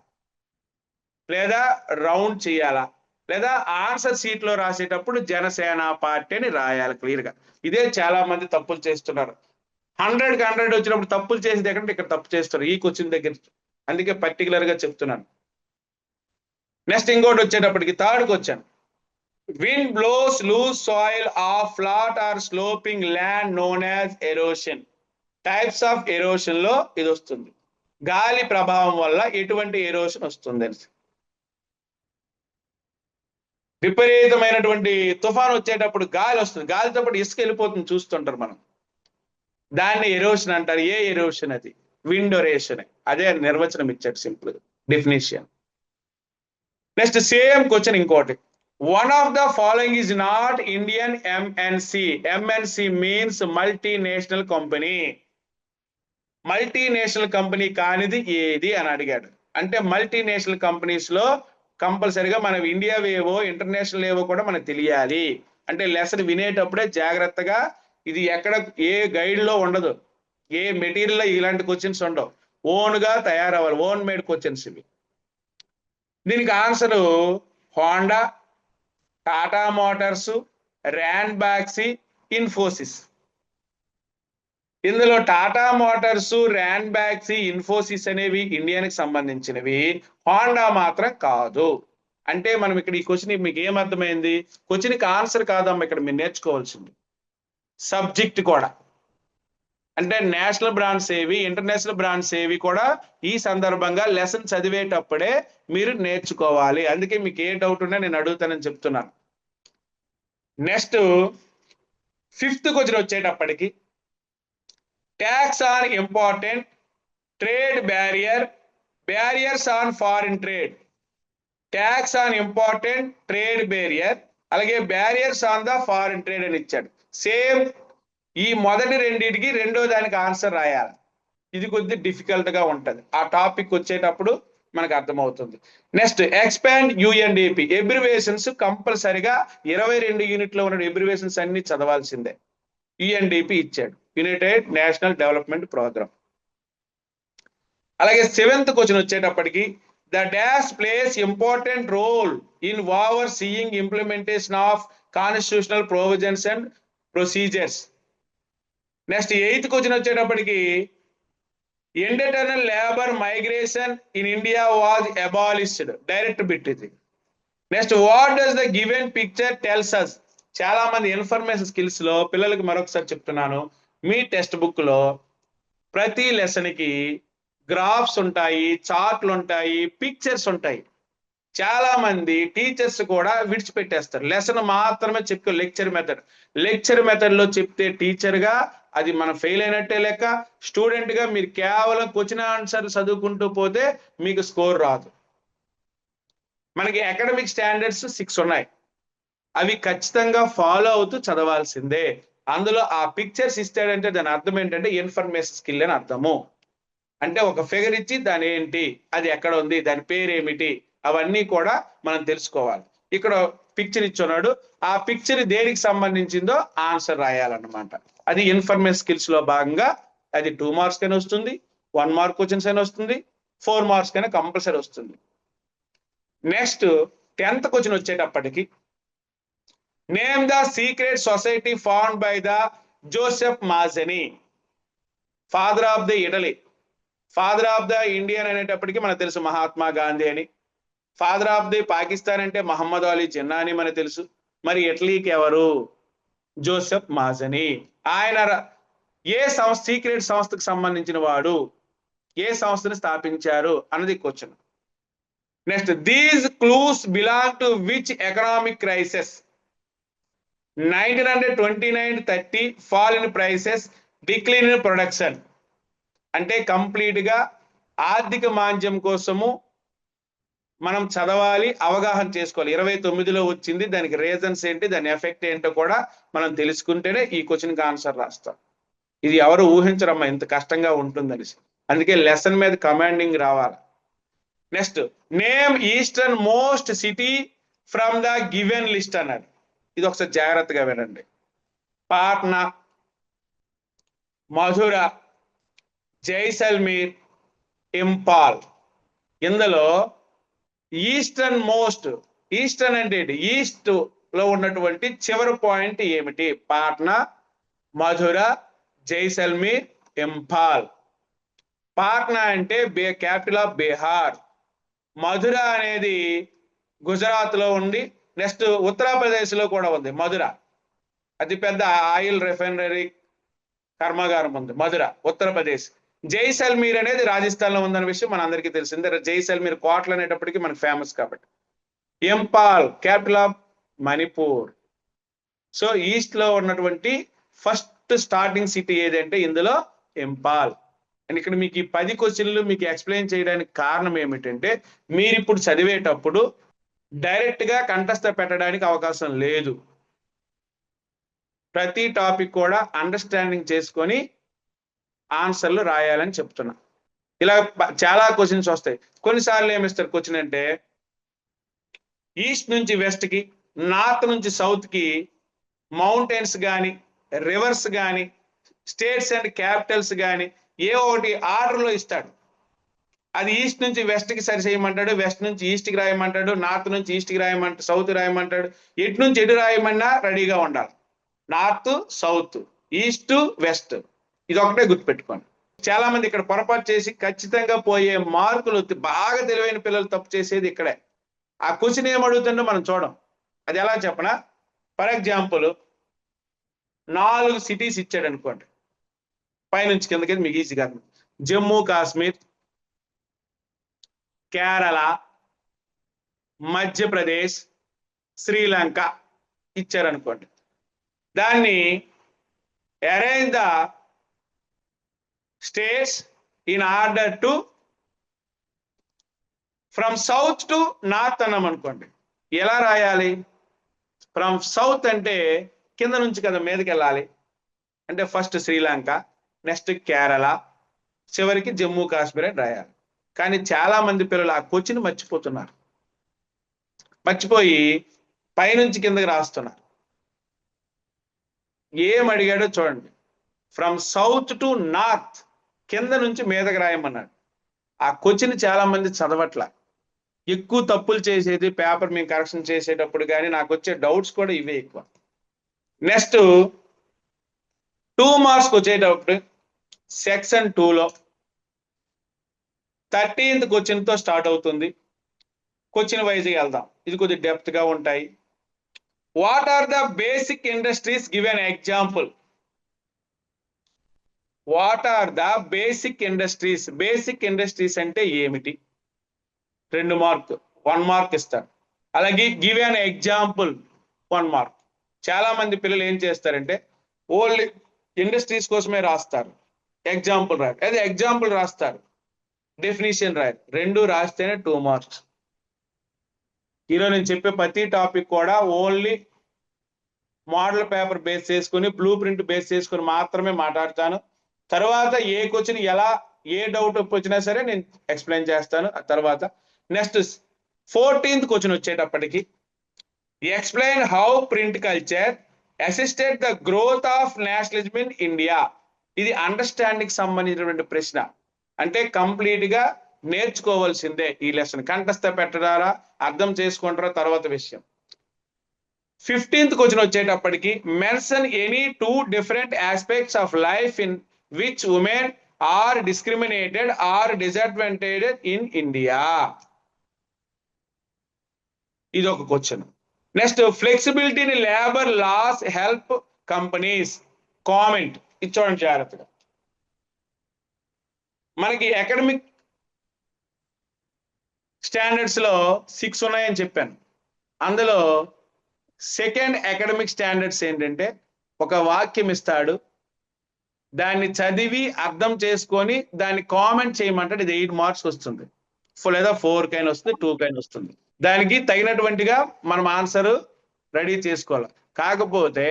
లేదా రౌండ్ చేయాలా, లేదా ఆన్సర్ షీట్ లో రాసేటప్పుడు జనసేన పార్టీ అని రాయాలి క్లియర్ గా. ఇదే చాలా మంది తప్పులు చేస్తున్నారు. 100కి 100 వచ్చినప్పుడు తప్పులు చేసేది ఎక్కడంటే ఇక్కడ తప్పు చేస్తారు ఈ క్వశ్చన్ దగ్గర. అందుకే పర్టికులర్ గా చెప్తున్నాను. నెక్స్ట్ ఇంకోటి వచ్చేటప్పటికి third question, wind blows loose soil of flat or sloping land known as erosion. Types of erosion లో ఇది వస్తుంది. గాలి ప్రభావం వల్ల ఎటువంటి ఎరోషన్ వస్తుంది అని. విపరీతమైనటువంటి తుఫాన్ వచ్చేటప్పుడు గాలి వస్తుంది, గాలితో పాటు ఇసుక వెళ్ళిపోతుంది చూస్తుంటారు మనం, దాన్ని ఎరోషన్ అంటారు. ఏ ఎరోషన్? అది విండ్ ఎరోషన్. అదే నిర్వచనం ఇచ్చాడు, simple definition. Next same question ఇంకోటి, one of the following is not Indian MNC. MNC means multinational company. Multinational company కానిది ఏది అని అడిగాడు. అంటే మల్టీనేషనల్ కంపెనీస్ లో కంపల్సరిగా మనం ఇండియా ఏవో ఇంటర్నేషనల్ ఏవో కూడా మనకు తెలియాలి. అంటే లెసన్ వినేటప్పుడే జాగ్రత్తగా, ఇది ఎక్కడ ఏ గైడ్ లో ఉండదు, ఏ మెటీరియల్ లో ఇలాంటి క్వశ్చన్స్ ఉండవు, ఓన్ గా తయారవ్వాలి, ఓన్ మేడ్ క్వశ్చన్స్ ఇవి. దీనికి answer Honda, Tata Motors, Ranbaxy, Infosys. ఇందులో టాటా మోటార్స్, ర్యాన్బాక్సీ, ఇన్ఫోసిస్ అనేవి ఇండియాకి సంబంధించినవి, హోండా మాత్రం కాదు. అంటే మనం ఇక్కడ ఈ క్వశ్చన్ మీకు ఏమర్థమైంది? క్వశ్చన్కి ఆన్సర్ కాదమ్మా ఇక్కడ మీరు నేర్చుకోవాల్సింది, సబ్జెక్ట్ కూడా. అంటే నేషనల్ బ్రాండ్స్ ఏవి, ఇంటర్నేషనల్ బ్రాండ్స్ ఏవి కూడా ఈ సందర్భంగా లెసన్ చదివేటప్పుడే మీరు నేర్చుకోవాలి. అందుకే మీకు ఏ డౌట్ ఉన్నా నేను అడుగుతానని చెప్తున్నాను. నెక్స్ట్ 5th క్వశ్చన్ వచ్చేటప్పటికి, tax on important, trade barrier, barriers on foreign trade. Tax on important trade barrier, అలాగే barriers on the foreign trade అని ఇచ్చాడు. సేమ్ ఈ మొదటి రెండింటికి రెండో దానికి ఆన్సర్ రాయాలి. ఇది కొద్దిగా డిఫికల్ట్ గా ఉంటది. ఆ టాపిక్ వచ్చేటప్పుడు మనకు అర్థమవుతుంది. నెక్స్ట్ ఎక్స్పాండ్ యుఎన్డిపి ఎబ్రివేషన్స్ కంపల్సరిగా 22 యూనిట్లో ఉన్న ఎబ్రివేషన్స్ అన్ని చదవాల్సిందే. యుఎన్డిపి ఇచ్చాడు, యునైటెడ్ నేషనల్ డెవలప్మెంట్ ప్రోగ్రామ్. అలాగే 7th క్వశ్చన్ వచ్చేటప్పటికి the dash plays important role in overseeing implementation of constitutional provisions and procedures. Next 8th question వచ్చేటప్పటికి indentured labour migration in India was abolished, direct bit ఇది. Next what does the given picture tells us. చాలా మంది information skills లో పిల్లలకి మరొకసారి చెప్తున్నాను, మీ text book లో ప్రతి లెసన్ కి గ్రాఫ్స్ ఉంటాయి, చార్ట్లు ఉంటాయి, పిక్చర్స్ ఉంటాయి. చాలా మంది టీచర్స్ కూడా విడిచిపెట్టేస్తారు, లెసన్ మాత్రమే చెప్పే లెక్చర్ మెథడ్ లో చెప్తే టీచర్ గా అది మనం ఫెయిల్ అయినట్టే లెక్క. స్టూడెంట్ గా మీరు కేవలం క్వశ్చన్ ఆన్సర్ చదువుకుంటూ పోతే మీకు స్కోర్ రాదు. మనకి అకాడమిక్ స్టాండర్డ్స్ 6 ఉన్నాయి, అవి ఖచ్చితంగా ఫాలో అవుతూ చదవాల్సిందే. అందులో ఆ పిక్చర్స్ ఇస్తాడంటే దాని అర్థం ఏంటంటే ఇన్ఫర్మేషన్ స్కిల్ అని అర్థము. అంటే ఒక ఫిగర్ ఇచ్చి దాని ఏంటి, అది ఎక్కడ ఉంది, దాని పేరు ఏమిటి, అవన్నీ కూడా మనం తెలుసుకోవాలి. ఇక్కడ పిక్చర్ ఇచ్చున్నాడు, ఆ పిక్చర్ దేనికి సంబంధించిందో ఆన్సర్ రాయాలన్నమాట. అది ఇన్ఫర్మేషన్ స్కిల్స్ లో భాగంగా. అది 2 మార్క్స్ కైనా వస్తుంది, 1 మార్క్ క్వశ్చన్స్ అయినా వస్తుంది, 4 మార్క్స్ కైనా కంపల్సరీ వస్తుంది. నెక్స్ట్ 10th క్వశ్చన్ వచ్చేటప్పటికి name the secret society found by the Joseph Mazzini, father of the Italy. Father of the Indian అనేటప్పటికి మనకు తెలుసు మహాత్మా గాంధీ అని. ఫాదర్ ఆఫ్ ది పాకిస్తాన్ అంటే మహమ్మద్ అలీ జిన్నా అని మనకు తెలుసు. మరి ఇటలీకి ఎవరు? జోసెఫ్ మాజనీ. ఆయన ఏ సంస్థ, సీక్రెట్ సంస్థకు సంబంధించిన వాడు, ఏ సంస్థను స్థాపించారు అన్నది question. Next these clues belong to which economic crisis? 1929-30 fall in prices, decline in production. అంటే కంప్లీట్ గా ఆర్థిక మాంద్యం కోసము మనం చదవాలి, అవగాహన చేసుకోవాలి. 29లో వచ్చింది, దానికి రీజన్స్ ఏంటి, దాని ఎఫెక్ట్ ఏంటో కూడా మనం తెలుసుకుంటేనే ఈ క్వశ్చన్కి ఆన్సర్ రాస్తాం. ఇది ఎవరు ఊహించరమ్మా ఇంత కష్టంగా ఉంటుందని. అందుకే లెసన్ మీద కమాండింగ్ రావాలి. Next name eastern most city from the given list అన్నాడు. ఇది ఒకసారి జాగ్రత్తగా వినండి. పాట్నా, మధుర, జైసల్మీర్, ఇంపాల్. ఇందులో ఈస్టర్న్ మోస్ట్, ఈస్టర్న్ అంటే ఈస్ట్ లో ఉన్నటువంటి చివరి పాయింట్ ఏమిటి? పాట్నా, మధుర, జైసల్మీర్, ఇంపాల్. పాట్నా అంటే క్యాపిటల్ ఆఫ్ బీహార్. మధుర అనేది గుజరాత్ లో ఉంది. నెక్స్ట్ ఉత్తరప్రదేశ్ లో కూడా ఉంది మధుర. అతి పెద్ద ఆయిల్ రిఫైనరీ కర్మాగారం ఉంది మధుర, ఉత్తరప్రదేశ్. జైసల్మీర్ అనేది రాజస్థాన్ లో ఉందన్న విషయం మన అందరికీ తెలిసిందే. జైసల్మీర్ కోటలు అనేటప్పటికీ మనకు ఫేమస్ కాబట్టి. Imphal capital of Manipur. So east లో ఉన్నటువంటి ఫస్ట్ స్టార్టింగ్ సిటీ ఏదంటే ఇందులో ఇంపాల్. అండ్ ఇక్కడ మీకు ఈ 10 క్వశ్చన్లు మీకు ఎక్స్ప్లెయిన్ చేయడానికి కారణం ఏమిటంటే మీరు ఇప్పుడు చదివేటప్పుడు డైరెక్ట్ గా కంఠస్థ పెట్టడానికి అవకాశం లేదు. ప్రతి టాపిక్ కూడా అండర్స్టాండింగ్ చేసుకొని ఆన్సర్లు రాయాలని చెప్తున్నా. ఇలా చాలా క్వశ్చన్స్ వస్తాయి. కొన్నిసార్లు ఏమిస్తారు క్వశ్చన్ అంటే ఈస్ట్ నుంచి వెస్ట్ కి, నార్త్ నుంచి సౌత్ కి మౌంటైన్స్ కానీ, రివర్స్ కానీ, స్టేట్స్ అండ్ క్యాపిటల్స్ కానీ ఏ ఒకటి ఆర్డర్లో ఇస్తాడు. అది ఈస్ట్ నుంచి వెస్ట్ కి సరి చేయమంటాడు, వెస్ట్ నుంచి ఈస్ట్ కి రాయమంటాడు, నార్త్ నుంచి ఈస్ట్ కి రాయమంటాడు, సౌత్ రాయమంటాడు. ఎటు నుంచి ఎటు రాయమన్నా రెడీగా ఉండాలి. నార్త్, సౌత్, ఈస్ట్, వెస్ట్, ఇది ఒకటే గుర్తుపెట్టుకోండి. చాలా మంది ఇక్కడ పొరపాటు చేసి ఖచ్చితంగా పోయే మార్కులు, బాగా తెలివైన పిల్లలు తప్పు చేసేది ఇక్కడే. ఆ క్వశ్చన్ ఏం అడుగుతుందో మనం చూడం. అది ఎలా చెప్పనా? ఫర్ ఎగ్జాంపుల్ 4 సిటీస్ ఇచ్చాడు అనుకోండి, పైనుంచి కిందకి మీకు ఈజీగా. జమ్మూ కాశ్మీర్, కేరళ, మధ్యప్రదేశ్, శ్రీలంక ఇచ్చారనుకోండి. దాన్ని arrange the states in order to from south to north అన్నాం అనుకోండి, ఎలా రాయాలి? ఫ్రమ్ సౌత్ అంటే కింద నుంచి కదా మీదకి వెళ్ళాలి. అంటే ఫస్ట్ శ్రీలంక, నెక్స్ట్ కేరళ, చివరికి జమ్మూ కాశ్మీర్ అని రాయాలి. కానీ చాలా మంది పిల్లలు ఆ క్వశ్చన్ మర్చిపోతున్నారు, మర్చిపోయి పైనుంచి కిందకి రాస్తున్నారు. ఏం అడిగాడో చూడండి, ఫ్రమ్ సౌత్ టు నార్త్, కింద నుంచి మీదకి రాయమన్నాడు. ఆ క్వశ్చన్ చాలా మంది చదవట్ల, ఎక్కువ తప్పులు చేసేది పేపర్ మేము కరెక్షన్ చేసేటప్పుడు. కానీ నాకు వచ్చే డౌట్స్ కూడా ఇవే ఎక్కువ. నెక్స్ట్ 2 మార్క్స్ వచ్చేటప్పుడు సెక్షన్ 2లో 13th క్వశ్చన్ తో స్టార్ట్ అవుతుంది. క్వశ్చన్ వైజ్ వెళ్దాం, ఇది కొద్దిగా డెప్త్ గా ఉంటాయి. What are the basic industries, give an example. What are the basic industries, basic industries అంటే ఏమిటి? 2 మార్క్, 1 మార్క్ ఇస్తారు. అలాగే గివ్ ఎన్ ఎగ్జాంపుల్, 1 మార్క్. చాలా మంది పిల్లలు ఏం చేస్తారంటే ఓన్లీ ఇండస్ట్రీస్ కోసమే రాస్తారు, ఎగ్జాంపుల్ రాయరు. అదే ఎగ్జాంపుల్ రాస్తారు, డెఫినేషన్ రాయరు. 2 రాస్తేనే 2 మార్క్స్. ఈరోజు నేను చెప్పే ప్రతి టాపిక్ కూడా ఓన్లీ మోడల్ పేపర్ బేస్ చేసుకుని, బ్లూ ప్రింట్ బేస్ చేసుకుని మాత్రమే మాట్లాడతాను. తర్వాత ఏ క్వశ్చన్ ఎలా, ఏ డౌట్ వచ్చినా సరే నేను ఎక్స్ప్లెయిన్ చేస్తాను. ఆ తర్వాత నెక్స్ట్ 14th క్వశ్చన్ వచ్చేటప్పటికి, explain how print culture assisted the growth of nationalism in India. ఇది అండర్స్టాండింగ్ సంబంధించినటువంటి ప్రశ్న. అంటే కంప్లీట్ గా నేర్చుకోవాల్సిందే ఈ లెసన్. కంఠస్థ పెట్టడారా, అర్థం చేసుకుంటారా తర్వాత విషయం. 15th క్వశ్చన్ వచ్చేటప్పటికి, mention any 2 different aspects of life in which women are discriminated or disadvantaged in India. ఇది ఒక question. Next flexibility in labour laws help companies, comment. ఇది చూడండి జాగ్రత్తగా. మనకి అకాడమిక్ స్టాండర్డ్స్ లో 6 ఉన్నాయని చెప్పాను. అందులో సెకండ్ అకాడమిక్ స్టాండర్డ్స్ ఏంటంటే, ఒక వాక్యం ఇస్తాడు, దాన్ని చదివి అర్థం చేసుకొని దాన్ని కామెంట్ చేయమంటాడు. ఇది 8 మార్క్స్ వస్తుంది, లేదా 4 కైనా వస్తుంది, 2 కైనా వస్తుంది. దానికి తగినటువంటిగా మనం ఆన్సర్ రెడీ చేసుకోవాలి. కాకపోతే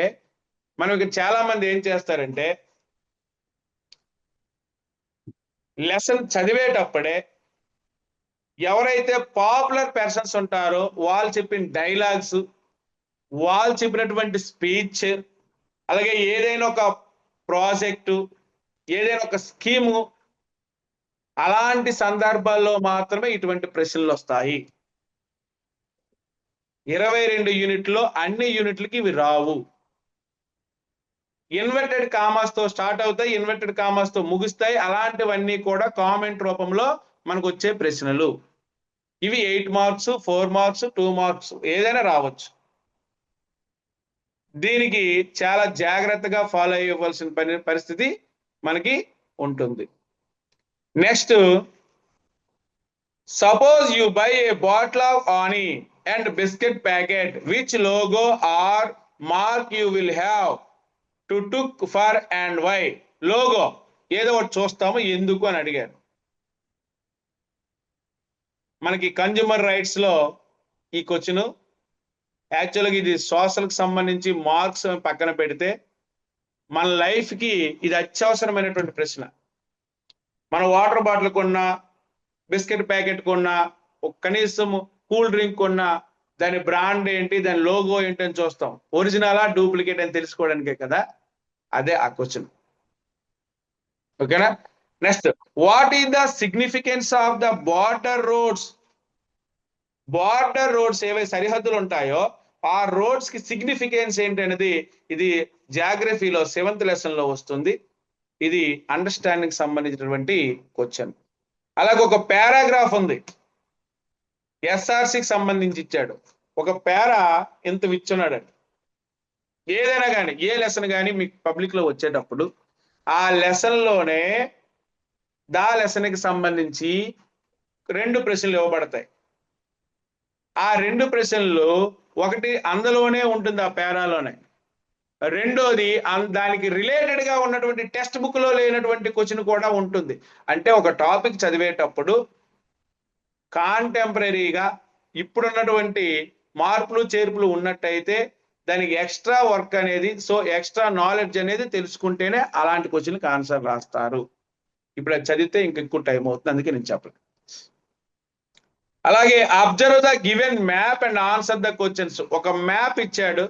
మనకి చాలా మంది ఏం చేస్తారంటే, లెసన్ చదివేటప్పుడే ఎవరైతే పాపులర్ పర్సన్స్ ఉంటారో వాళ్ళు చెప్పిన డైలాగ్స్, వాళ్ళు చెప్పినటువంటి స్పీచ్, అలాగే ఏదైనా ఒక ప్రాజెక్టు, ఏదైనా ఒక స్కీము, అలాంటి సందర్భాల్లో మాత్రమే ఇటువంటి ప్రశ్నలు వస్తాయి. 22 యూనిట్లో అన్ని యూనిట్లకి ఇవి రావు. ఇన్వర్టెడ్ కామాస్ తో స్టార్ట్ అవుతాయి, ఇన్వర్టెడ్ కామాస్ తో ముగుస్తాయి. అలాంటివన్నీ కూడా కామెంట్ రూపంలో మనకు వచ్చే ప్రశ్నలు. ఇవి 8 మార్క్స్, 4 మార్క్స్, 2 మార్క్స్ ఏదైనా రావచ్చు. దీనికి చాలా జాగ్రత్తగా ఫాలో అయ్యవలసిన పరిస్థితి మనకి ఉంటుంది. Next, suppose you by A bottle of honey and biscuit packet, which logo or mark you will have to took for and why? Logo ఏదో ఒకటి చూస్తాము, ఎందుకు అని అడిగారు. మనకి కన్జ్యూమర్ రైట్స్ లో ఈ క్వశ్చన్, యాక్చువల్గా ఇది సోషల్ కి సంబంధించి మార్క్స్ పక్కన పెడితే మన లైఫ్ కి ఇది అత్యవసరమైనటువంటి ప్రశ్న. మన వాటర్ బాటిల్ కొన్నా, బిస్కెట్ ప్యాకెట్ కొన్నా, కనీసం కూల్ డ్రింక్ కొన్నా దాని బ్రాండ్ ఏంటి, దాని లోగో ఏంటి అని చూస్తాం. ఒరిజినలా డూప్లికేట్ అని తెలుసుకోవడానికే కదా. అదే ఆ క్వశ్చన్. ఓకేనా? Next, what is the significance of the border roads? Border roads ఏవైతే సరిహద్దులు ఉంటాయో ఆ రోడ్స్ కి సిగ్నిఫికెన్స్ ఏంటి అనేది ఇది జాగ్రఫీలో 7th లెసన్ లో వస్తుంది. ఇది అండర్స్టాండింగ్ సంబంధించినటువంటి క్వశ్చన్. అలాగే ఒక పారాగ్రాఫ్ ఉంది, ఎస్ఆర్సికి సంబంధించి ఇచ్చాడు. ఒక పారా ఇంత ఇచ్చున్నాడు. ఏదైనా కానీ, ఏ లెసన్ కానీ మీకు పబ్లిక్ లో వచ్చేటప్పుడు ఆ లెసన్ లోనే లెసన్ కి సంబంధించి 2 ప్రశ్నలు ఇవ్వబడతాయి. ఆ 2 ప్రశ్నలు ఒకటి అందులోనే ఉంటుంది, ఆ పేరాలోనే. రెండోది దానికి రిలేటెడ్ గా ఉన్నటువంటి టెక్స్ట్ బుక్ లో లేనటువంటి క్వశ్చన్ కూడా ఉంటుంది. అంటే ఒక టాపిక్ చదివేటప్పుడు కాంటెంపరీగా ఇప్పుడున్నటువంటి మార్పులు చేర్పులు ఉన్నట్టయితే దానికి ఎక్స్ట్రా వర్క్ అనేది, సో ఎక్స్ట్రా నాలెడ్జ్ అనేది తెలుసుకుంటేనే అలాంటి క్వశ్చన్కి ఆన్సర్ రాస్తారు. ఇప్పుడు అది చదివితే ఇంకెక్కువ టైం అవుతుంది, అందుకే నేను చెప్పలేదు. అలాగే observe the given map and answer the questions. ఒక మ్యాప్ ఇచ్చాడు,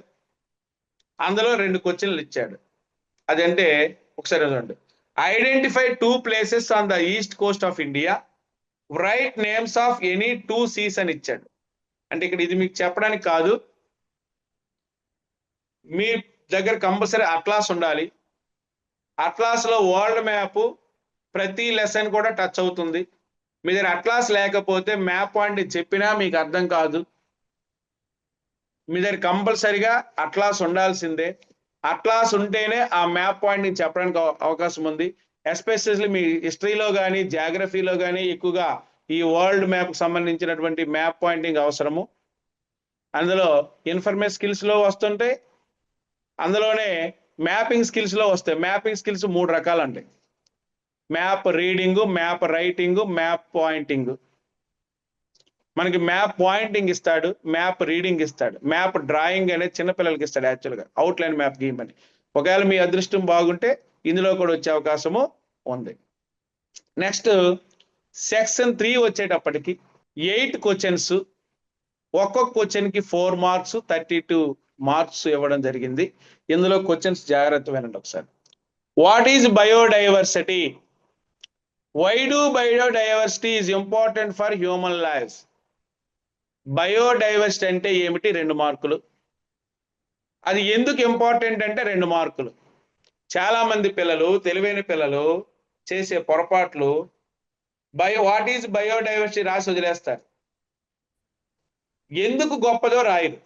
అందులో 2 క్వశ్చన్లు ఇచ్చాడు. అదంటే ఒకసారి చూడండి. Identify 2 places on the east coast of India, write names of any 2 seas అని ఇచ్చాడు. అంటే ఇక్కడ ఇది మీకు చెప్పడానికి కాదు, మీ దగ్గర కంపల్సరీ అట్లాస్ ఉండాలి. అట్లాస్ లో వరల్డ్ మ్యాప్ ప్రతి లెసన్ కూడా టచ్ అవుతుంది. మీ దగ్గర అట్లాస్ లేకపోతే మ్యాప్ పాయింట్ చెప్పినా మీకు అర్థం కాదు. మీ దగ్గర కంపల్సరిగా అట్లాస్ ఉండాల్సిందే. అట్లాస్ ఉంటేనే ఆ మ్యాప్ పాయింట్ ని చెప్పడానికి అవకాశం ఉంది. ఎస్పెషల్లీ మీ హిస్టరీలో కానీ జాగ్రఫీలో కానీ ఎక్కువగా ఈ వరల్డ్ మ్యాప్ సంబంధించినటువంటి మ్యాప్ పాయింటింగ్ అవసరము. అందులో ఇన్ఫర్మేషన్ స్కిల్స్ లో వస్తుంటాయి, అందులోనే మ్యాపింగ్ స్కిల్స్ లో వస్తాయి. మ్యాపింగ్ స్కిల్స్ 3 రకాలు ఉంటాయి. Map reading, map writing, map pointing. మనకి మ్యాప్ పాయింటింగ్ ఇస్తాడు, మ్యాప్ రీడింగ్ ఇస్తాడు, మ్యాప్ డ్రాయింగ్ అనేది చిన్నపిల్లలకి ఇస్తాడు. యాక్చువల్గా అవుట్లైన్ మ్యాప్ గీయమని. ఒకవేళ మీ అదృష్టం బాగుంటే ఇందులో కూడా వచ్చే అవకాశము ఉంది. నెక్స్ట్ సెక్షన్ 3 వచ్చేటప్పటికి 8 క్వశ్చన్స్, ఒక్కొక్క క్వశ్చన్ కి 4 మార్క్స్, 32 మార్క్స్ ఇవ్వడం జరిగింది. ఇందులో క్వశ్చన్స్ జాగ్రత్త వినండి ఒకసారి. What is biodiversity? Why do biodiversity is important for human lifes? Biodiversity అంటే ఏమిటి? 2 మార్కులు. అది ఎందుకు ఇంపార్టెంట్ అంటే 2 మార్కులు. చాలా మంది పిల్లలు, తెలివైన పిల్లలు చేసే పొరపాట్లు వాట్ ఈజ్ బయోడైవర్సిటీ రాసి వదిలేస్తారు. ఎందుకు గొప్పదో రాయరు,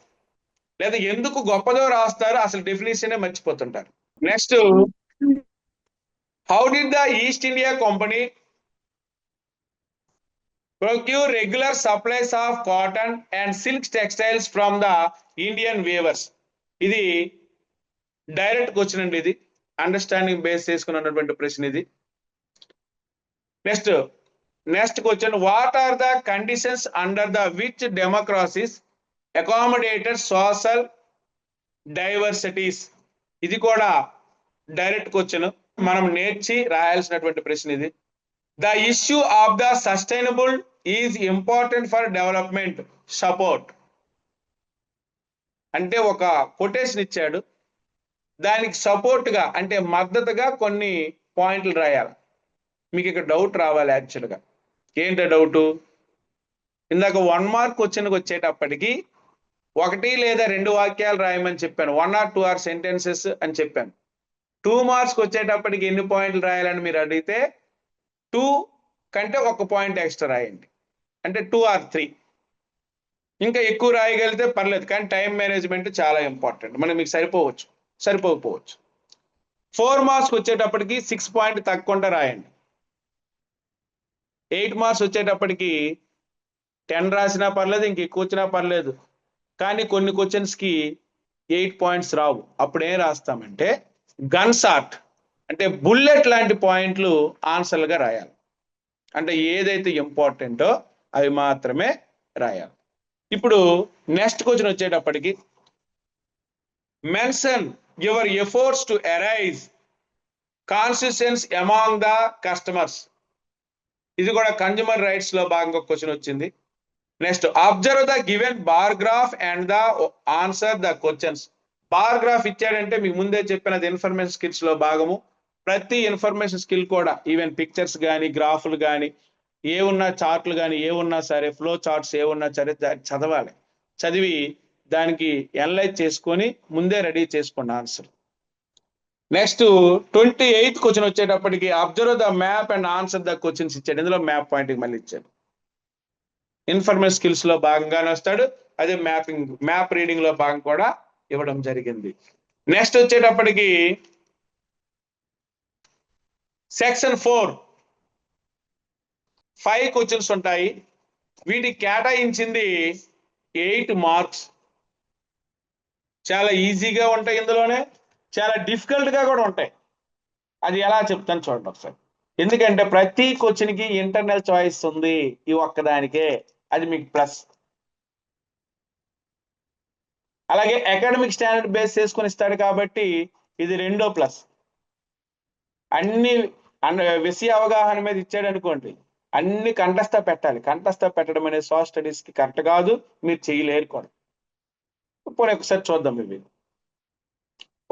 లేదా ఎందుకు గొప్పదో రాస్తారు, అసలు డెఫినేషనే మర్చిపోతుంటారు. Next, how did the East India Company procure regular supplies of cotton and silk textiles from the Indian weavers? ఇది డైరెక్ట్ క్వశ్చన్ అండి. ఇది అండర్స్టాండింగ్ బేస్ చేసుకున్నటువంటి ప్రశ్న ఇది. Next question, what are the conditions under the which democracies accommodated social diversities? ఇది కూడా direct question, మనం నేర్చి రాయాల్సినటువంటి ప్రశ్న ఇది. The issue of the sustainable is important for development support. అంటే ఒక కొటేషన్ ఇచ్చాడు, దానికి సపోర్ట్ గా అంటే మద్దతుగా కొన్ని పాయింట్లు రాయాలి. మీకు ఇక్కడ డౌట్ రావాలి. యాక్చువల్గా ఏంటి డౌట్? ఇందాక 1 మార్క్ క్వశ్చన్కి వచ్చేటప్పటికి 1 లేదా 2 వాక్యాలు రాయమని చెప్పాను, 1 or 2 సెంటెన్సెస్ అని చెప్పాను. 2 మార్క్స్కి వచ్చేటప్పటికి ఎన్ని పాయింట్లు రాయాలని మీరు అడిగితే 2 కంటే 1 పాయింట్ ఎక్స్ట్రా రాయండి, అంటే 2 or 3. ఇంకా ఎక్కువ రాయగలిగితే పర్లేదు, కానీ టైం మేనేజ్మెంట్ చాలా ఇంపార్టెంట్. మనం మీకు సరిపోకపోవచ్చు. 4 మార్క్స్ వచ్చేటప్పటికి 6 పాయింట్ తగ్గకుండా రాయండి. 8 మార్క్స్ వచ్చేటప్పటికి 10 రాసినా పర్లేదు, ఇంక ఎక్కువ వచ్చినా పర్లేదు, కానీ కొన్ని క్వశ్చన్స్కి 8 పాయింట్స్ రావు. అప్పుడు ఏం రాస్తామంటే గన్ షాట్ అంటే బుల్లెట్ లాంటి పాయింట్లు ఆన్సర్లుగా రాయాలి. అంటే ఏదైతే ఇంపార్టెంటో అవి మాత్రమే రాయాలి. ఇప్పుడు నెక్స్ట్ క్వశ్చన్ వచ్చేటప్పటికి, mention your efforts to arise consistence among the customers. ఇది కూడా కన్జ్యూమర్ రైట్స్ లో భాగంగా క్వశ్చన్ వచ్చింది. Next, observe the given bar graph and the answer the questions. Bar graph ఇచ్చాడంటే మీకు ముందే చెప్పినది ఇన్ఫర్మేషన్ స్కిల్స్ లో భాగము. ప్రతి ఇన్ఫర్మేషన్ స్కిల్ కూడా, ఈవెన్ పిక్చర్స్ కానీ, గ్రాఫ్లు కానీ, ఏమున్నా చార్ట్లు కానీ ఏమున్నా సరే, ఫ్లో చార్ట్స్ ఏమున్నా సరే చదవాలి. చదివి దానికి అనలైజ్ చేసుకొని ముందే రెడీ చేసుకోండి ఆన్సర్. నెక్స్ట్ 28th క్వశ్చన్ వచ్చేటప్పటికి, observe the map and answer the questions ఇచ్చాడు. ఇందులో మ్యాప్ పాయింటింగ్ మళ్ళీ ఇచ్చాడు. ఇన్ఫర్మేషన్ స్కిల్స్ లో భాగంగానే వస్తాడు, అదే మ్యాప్ రీడింగ్ లో భాగం కూడా ఇవ్వడం జరిగింది. నెక్స్ట్ వచ్చేటప్పటికి సెక్షన్ 4 5 క్వశ్చన్స్ ఉంటాయి. వీటికి కేటాయించింది 8 మార్క్స్. చాలా ఈజీగా ఉంటాయి, ఇందులోనే చాలా డిఫికల్ట్ గా కూడా ఉంటాయి. అది ఎలా చెప్తాను చూడండి ఒకసారి. ఎందుకంటే ప్రతి క్వశ్చన్ కి ఇంటర్నల్ చాయిస్ ఉంది, ఈ ఒక్కదానికే, అది మీకు ప్లస్. అలాగే అకాడమిక్ స్టాండర్డ్ బేస్ చేసుకుని ఇస్తాడు కాబట్టి ఇది రెండో ప్లస్. అన్ని విషయ అవగాహన మీద ఇచ్చాడు అనుకోండి, అన్ని కంఠస్థ పెట్టాలి. కంఠస్థ పెట్టడం అనేది సోషల్ స్టడీస్ కి కరెక్ట్ కాదు, మీరు చేయలేరు కూడా. పోనీ ఒకసారి చూద్దాం. ఇవి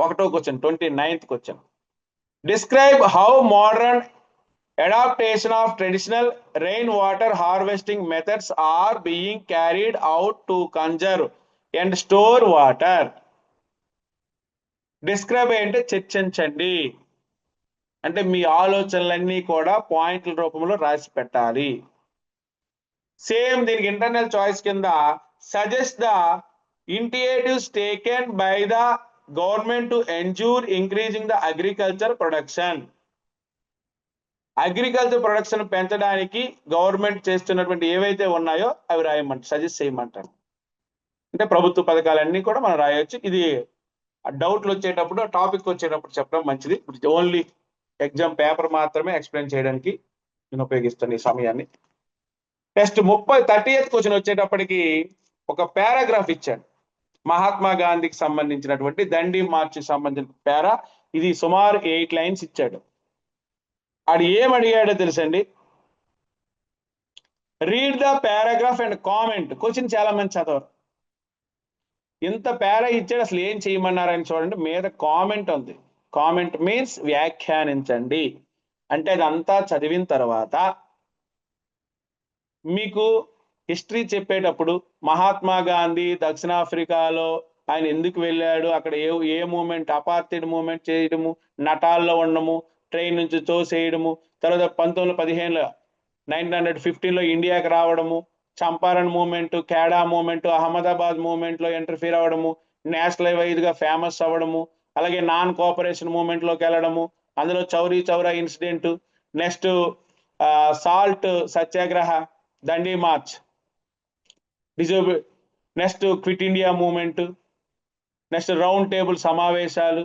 ఒకటో question, 29th question. Describe how modern adaptation of traditional rainwater harvesting methods are being carried out to conserve and store water. Describe అంటే చర్చించండి, అంటే మీ ఆలోచనలన్నీ కూడా పాయింట్ల రూపంలో రాసి పెట్టాలి. సేమ్ దీనికి ఇంటర్నల్ చాయిస్ కింద suggest the initiatives taken by the government to ensure increasing the agriculture production. Agriculture production పెంచడానికి గవర్నమెంట్ చేస్తున్నటువంటి ఏవైతే ఉన్నాయో అవి రాయమంటారు, సజెస్ట్ చేయమంటారు. అంటే ప్రభుత్వ పథకాలన్నీ కూడా మనం రాయొచ్చు. ఇది డౌట్లు వచ్చేటప్పుడు, టాపిక్ వచ్చేటప్పుడు చెప్పడం మంచిది. ఓన్లీ ఎగ్జామ్ పేపర్ మాత్రమే ఎక్స్ప్లెయిన్ చేయడానికి నేను ఉపయోగిస్తాను ఈ సమయాన్ని. నెక్స్ట్ 30th క్వశ్చన్ వచ్చేటప్పటికి ఒక పారాగ్రాఫ్ ఇచ్చాడు, మహాత్మా గాంధీకి సంబంధించినటువంటి దండి మార్చ్ సంబంధించిన పారా. ఇది సుమారు 8 లైన్స్ ఇచ్చాడు. అది ఏం అడిగాడో తెలుసండి, read the paragraph and comment. Question చాలా మంది చదవరు. ఇంత పారా ఇచ్చాడు, అసలు ఏం చేయమన్నారని చూడండి, మీద కామెంట్ ఉంది. కామెంట్ మీన్స్ వ్యాఖ్యానించండి. అంటే అదంతా చదివిన తర్వాత మీకు హిస్టరీ చెప్పేటప్పుడు మహాత్మా గాంధీ దక్షిణాఫ్రికాలో ఆయన ఎందుకు వెళ్ళాడు, అక్కడ ఏ మూమెంట్, అపార్థైడ్ మూమెంట్ చేయడము, నటాల్లో ఉండము, ట్రైన్ నుంచి తోసేయడము, తర్వాత 1915లో ఇండియాకి రావడము, Champaran movement, Kheda movement, Ahmedabad movement లో ఇంటర్ఫీర్ అవ్వడము, నేషనల్ వైడ్ గా ఫేమస్ అవ్వడము, అలాగే నాన్ కోఆపరేషన్ మూమెంట్ లోకి వెళ్ళడము, అందులో Chauri Chaura incident, next salt satyagraha, Dandi march, next quit India movement, next round table సమావేశాలు.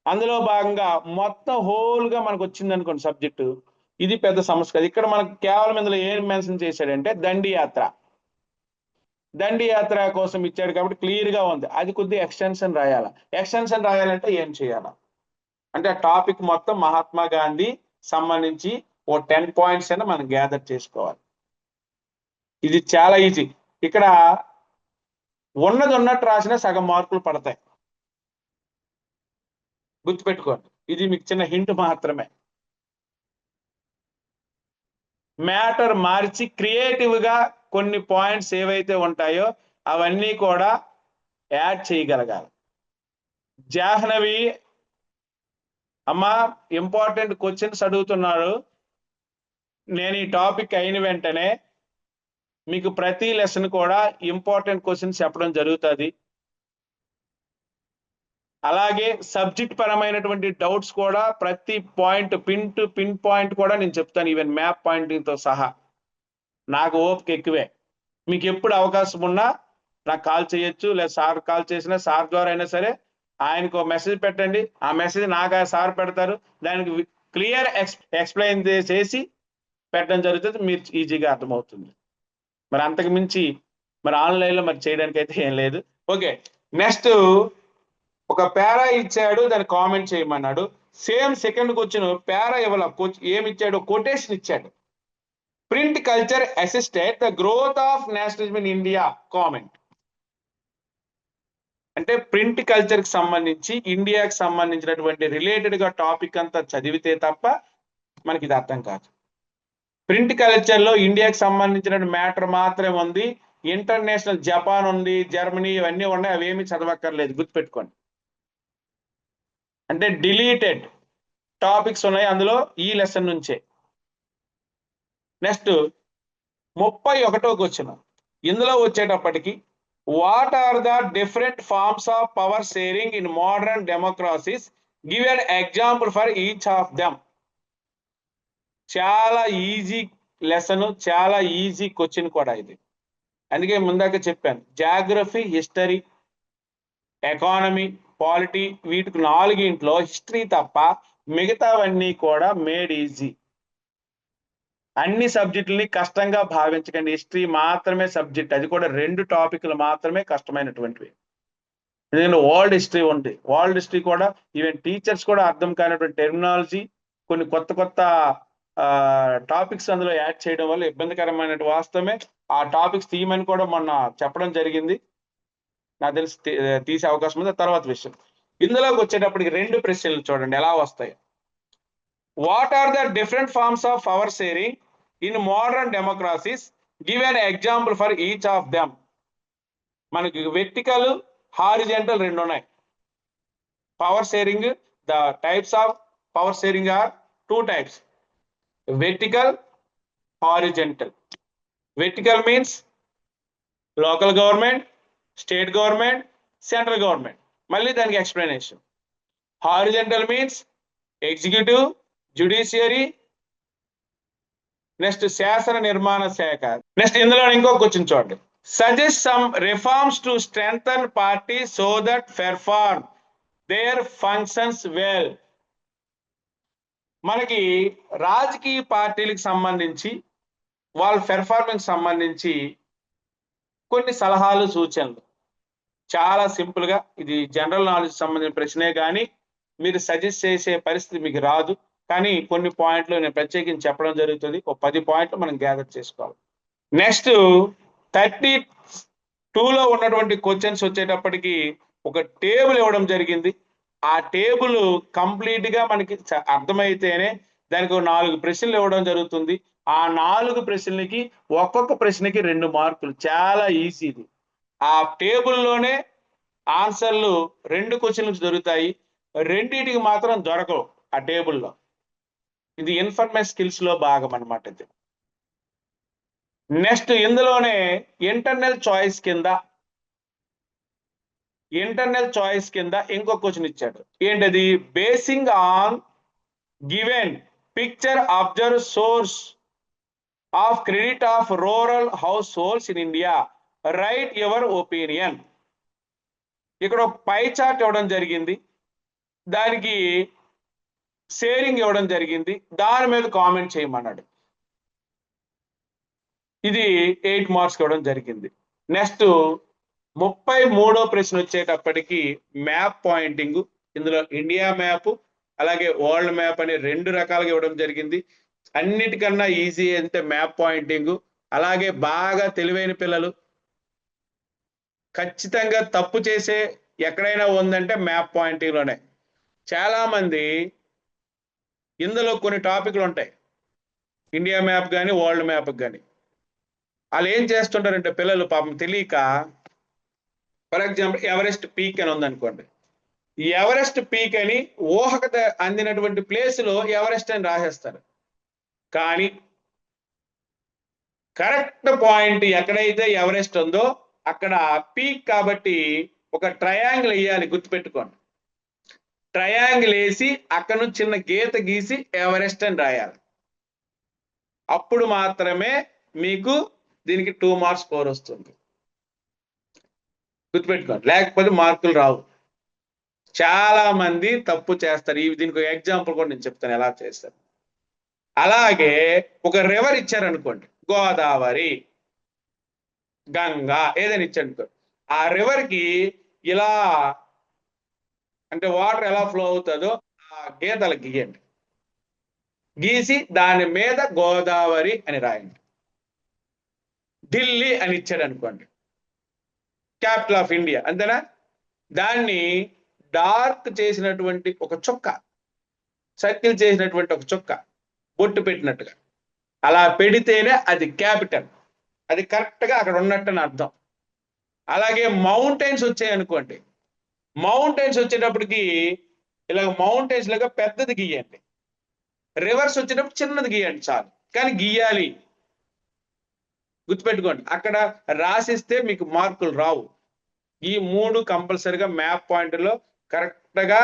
అందులో భాగంగా మొత్తం హోల్ గా మనకు వచ్చింది అనుకోండి సబ్జెక్టు, ఇది పెద్ద సమస్య కాదు. ఇక్కడ మనకు కేవలం ఇందులో ఏం మెన్షన్ చేశాడంటే దండి యాత్ర. దండి యాత్ర కోసం ఇచ్చాడు కాబట్టి క్లియర్ గా ఉంది. అది కొద్దిగా ఎక్స్టెన్షన్ రాయాలా. ఎక్స్టెన్షన్ రాయాలంటే ఏం చేయాలా అంటే ఆ టాపిక్ మొత్తం మహాత్మా గాంధీ సంబంధించి ఓ 10 పాయింట్స్ అయినా మనం గ్యాదర్ చేసుకోవాలి. ఇది చాలా ఈజీ. ఇక్కడ ఉన్నది ఉన్నట్టు రాసినా సగం మార్కులు పడతాయి, గుర్తుపెట్టుకోండి. ఇది మీకు చిన్న హింట్ మాత్రమే. మ్యాటర్ మార్చి క్రియేటివ్ గా కొన్ని పాయింట్స్ ఏవైతే ఉంటాయో అవన్నీ కూడా యాడ్ చేయగలగాలి. జాహ్నవి అమ్మా, ఇంపార్టెంట్ క్వశ్చన్స్ అడుగుతున్నారు. నేను ఈ టాపిక్ అయిన వెంటనే మీకు ప్రతి లెసన్ కూడా ఇంపార్టెంట్ క్వశ్చన్స్ చెప్పడం జరుగుతుంది. అలాగే సబ్జెక్ట్ పరమైనటువంటి డౌట్స్ కూడా ప్రతి పాయింట్ పిన్ పాయింట్ కూడా నేను చెప్తాను, ఈవెన్ మ్యాప్ పాయింటింగ్ తో సహా. నాకు ఓపిక ఎక్కువే. మీకు ఎప్పుడు అవకాశం ఉన్నా నాకు కాల్ చేయొచ్చు, లేదా సార్ కాల్ చేసినా, సార్ ద్వారా అయినా సరే ఆయనకు మెసేజ్ పెట్టండి. ఆ మెసేజ్ నాకు ఆ సార్ పెడతారు, దానికి క్లియర్ ఎక్స్ప్లెయిన్ చేసి పెట్టడం జరుగుతుంది, మీరు ఈజీగా అర్థమవుతుంది. మరి అంతకు మించి మరి ఆన్లైన్లో మరి చేయడానికి అయితే ఏం లేదు. ఓకే, నెక్స్ట్ ఒక పారా ఇచ్చాడు, దాన్ని కామెంట్ చేయమన్నాడు. సేమ్ సెకండ్ క్వశ్చన్ పారా ఇవ్వాల, ఏమి ఇచ్చాడు, కొటేషన్ ఇచ్చాడు. Print culture assisted the growth of nationalism in India, comment. అంటే ప్రింట్ కల్చర్ కి సంబంధించి ఇండియాకి సంబంధించినటువంటి రిలేటెడ్ గా టాపిక్ అంతా చదివితే తప్ప మనకి ఇది అర్థం కాదు. ప్రింట్ కల్చర్ లో ఇండియాకి సంబంధించిన మ్యాటర్ మాత్రమే ఉంది. ఇంటర్నేషనల్ జపాన్ ఉంది, జర్మనీ, ఇవన్నీ ఉన్నాయి, అవేమి చదవక్కర్లేదు, గుర్తుపెట్టుకోండి. అంటే డిలీటెడ్ టాపిక్స్ ఉన్నాయి అందులో ఈ లెసన్ నుంచే. నెక్స్ట్ 31వ క్వశ్చన్. ఇందులో వచ్చేటప్పటికి what are the different forms of power sharing in modern democracies, give an example for each of them. చాలా ఈజీ లెసన్, చాలా ఈజీ క్వశ్చన్ కూడా ఇది. అందుకే ముందాక చెప్పాను, జాగ్రఫీ, హిస్టరీ, ఎకానమీ, పాలిటీ, వీటికి 4 హిస్టరీ తప్ప మిగతావన్నీ కూడా మేడ్ ఈజీ. అన్ని సబ్జెక్టులని కష్టంగా భావించకండి. హిస్టరీ మాత్రమే సబ్జెక్ట్, అది కూడా 2 టాపిక్లు మాత్రమే కష్టమైనటువంటివి. ఎందుకంటే వరల్డ్ హిస్టరీ ఉంది. వరల్డ్ హిస్టరీ కూడా ఈవెన్ టీచర్స్ కూడా అర్థం కానటువంటి టెర్మినాలజీ, కొన్ని కొత్త కొత్త టాపిక్స్ అందులో యాడ్ చేయడం వల్ల ఇబ్బందికరమైన వాస్తవమే. ఆ టాపిక్స్ తీయమని కూడా మొన్న చెప్పడం జరిగింది. నాకు తెలిసి తీసే అవకాశం ఉంది. తర్వాత విషయం, ఇందులోకి వచ్చేటప్పటికి 2 ప్రశ్నలు చూడండి ఎలా వస్తాయి. What are the different forms of power sharing in modern democracies, give an example for each of them. మనకి వెర్టికల్, హారిజెంటల్ 2 ఉన్నాయి. Power sharing, the types of power sharing are 2 types: vertical, horizontal. Vertical means local government, state government, central government. మళ్ళీ దానికి explanation. Horizontal means executive, judiciary, next శాసన నిర్మాణ శాఖ. Next ఇందులో ఇంకో question చూడండి. Suggest some reforms to strengthen party so that perform there functions well. మనకి రాజకీయ పార్టీలకు సంబంధించి వాళ్ళ పెర్ఫార్మెన్స్ సంబంధించి కొన్ని సలహాలు, సూచనలు. చాలా సింపుల్ గా, ఇది జనరల్ నాలెడ్జ్ సంబంధించిన ప్రశ్నే కానీ మీరు సజెస్ట్ చేసే పరిస్థితి మీకు రాదు. కానీ కొన్ని పాయింట్లు నేను ప్రత్యేకించి చెప్పడం జరుగుతుంది. ఒక 10 పాయింట్లు మనం గ్యాదర్ చేసుకోవాలి. నెక్స్ట్ 32లో ఉన్నటువంటి క్వశ్చన్స్ వచ్చేటప్పటికి ఒక టేబుల్ ఇవ్వడం జరిగింది. ఆ టేబుల్ కంప్లీట్ గా మనకి అర్థమైతేనే దానికి 4 ప్రశ్నలు ఇవ్వడం జరుగుతుంది. ఆ 4 ప్రశ్నలకి ఒక్కొక్క ప్రశ్నకి 2 మార్కులు. చాలా ఈజీది. ఆ టేబుల్లోనే ఆన్సర్లు 2 క్వశ్చన్లకు దొరుకుతాయి, రెండింటికి మాత్రం దొరకవు ఆ టేబుల్లో. ఇది ఇన్ఫర్మేషన్ స్కిల్స్ లో భాగం అన్నమాట ఇది. నెక్స్ట్ ఇందులోనే ఇంటర్నల్ చాయిస్ కింద ఇంకో క్వశ్చన్ ఇచ్చాడు. ఏంటది? Basing on given picture observe source of credit of rural house holds in India, right your opinion. ఇక్కడ పై చార్ట్ ఇవ్వడం జరిగింది, దానికి షేరింగ్ ఇవ్వడం జరిగింది, దాని మీద కామెంట్ చేయమన్నాడు. ఇది 8 మార్క్స్ ఇవ్వడం జరిగింది. నెక్స్ట్ 33వ ప్రశ్న వచ్చేటప్పటికి మ్యాప్ పాయింటింగ్. ఇందులో ఇండియా మ్యాప్ అలాగే వరల్డ్ మ్యాప్ అనే 2 రకాలుగా ఇవ్వడం జరిగింది. అన్నిటికన్నా ఈజీ అంటే మ్యాప్ పాయింటింగ్. అలాగే బాగా తెలివైన పిల్లలు ఖచ్చితంగా తప్పు చేసే ఎక్కడైనా ఉందంటే మ్యాప్ పాయింటింగ్ లోనే. చాలా మంది ఇందులో కొన్ని టాపిక్లు ఉంటాయి, ఇండియా మ్యాప్ కానీ వరల్డ్ మ్యాప్ కానీ. వాళ్ళు ఏం చేస్తుంటారంటే పిల్లలు పాపం తెలియక, ఫర్ ఎగ్జాంపుల్ ఎవరెస్ట్ పీక్ అని ఉందనుకోండి, ఎవరెస్ట్ పీక్ అని ఊహకు అందినటువంటి ప్లేస్లో ఎవరెస్ట్ అని రాసేస్తారు. కానీ కరెక్ట్ పాయింట్ ఎక్కడైతే ఎవరెస్ట్ ఉందో అక్కడ పీక్ కాబట్టి ఒక ట్రయాంగిల్ వేయాలి, గుర్తుపెట్టుకోండి. ట్రయాంగిల్ వేసి అక్కడ నుంచి చిన్న గీత గీసి ఎవరెస్ట్ అని రాయాలి. అప్పుడు మాత్రమే మీకు దీనికి 2 మార్క్స్ స్కోర్ వస్తుంది, గుర్తుపెట్టుకోండి. లేకపోతే మార్కులు రావు. చాలా మంది తప్పు చేస్తారు. దీనికి ఎగ్జాంపుల్ కూడా నేను చెప్తాను ఎలా చేస్తారు. అలాగే ఒక రివర్ ఇచ్చారనుకోండి, గోదావరి, గంగా ఏదైనా ఇచ్చారనుకోండి, ఆ రివర్ కి ఇలా అంటే వాటర్ ఎలా ఫ్లో అవుతుందో ఆ గీతలు గీయండి, గీసి దాని మీద గోదావరి అని రాయండి. ఢిల్లీ అని ఇచ్చాడు అనుకోండి, క్యాపిటల్ ఆఫ్ ఇండియా, అంతేనా? దాన్ని డార్క్ చేసినటువంటి ఒక చుక్క, సర్కిల్ చేసినటువంటి ఒక చుక్క, బొట్టు పెట్టినట్టుగా అలా పెడితేనే అది క్యాపిటల్, అది కరెక్ట్గా అక్కడ ఉన్నట్టు అని అర్థం. అలాగే మౌంటైన్స్ వచ్చాయి అనుకోండి, మౌంటైన్స్ వచ్చేటప్పటికి ఇలా మౌంటైన్స్ లాగా పెద్దది గీయండి, రివర్స్ వచ్చేటప్పుడు చిన్నది గీయండి చాలు, కానీ గీయాలి, గుర్తుపెట్టుకోండి. అక్కడ రాసిస్తే మీకు మార్కులు రావు. ఈ 3 కంపల్సరిగా మ్యాప్ పాయింట్లో కరెక్ట్గా,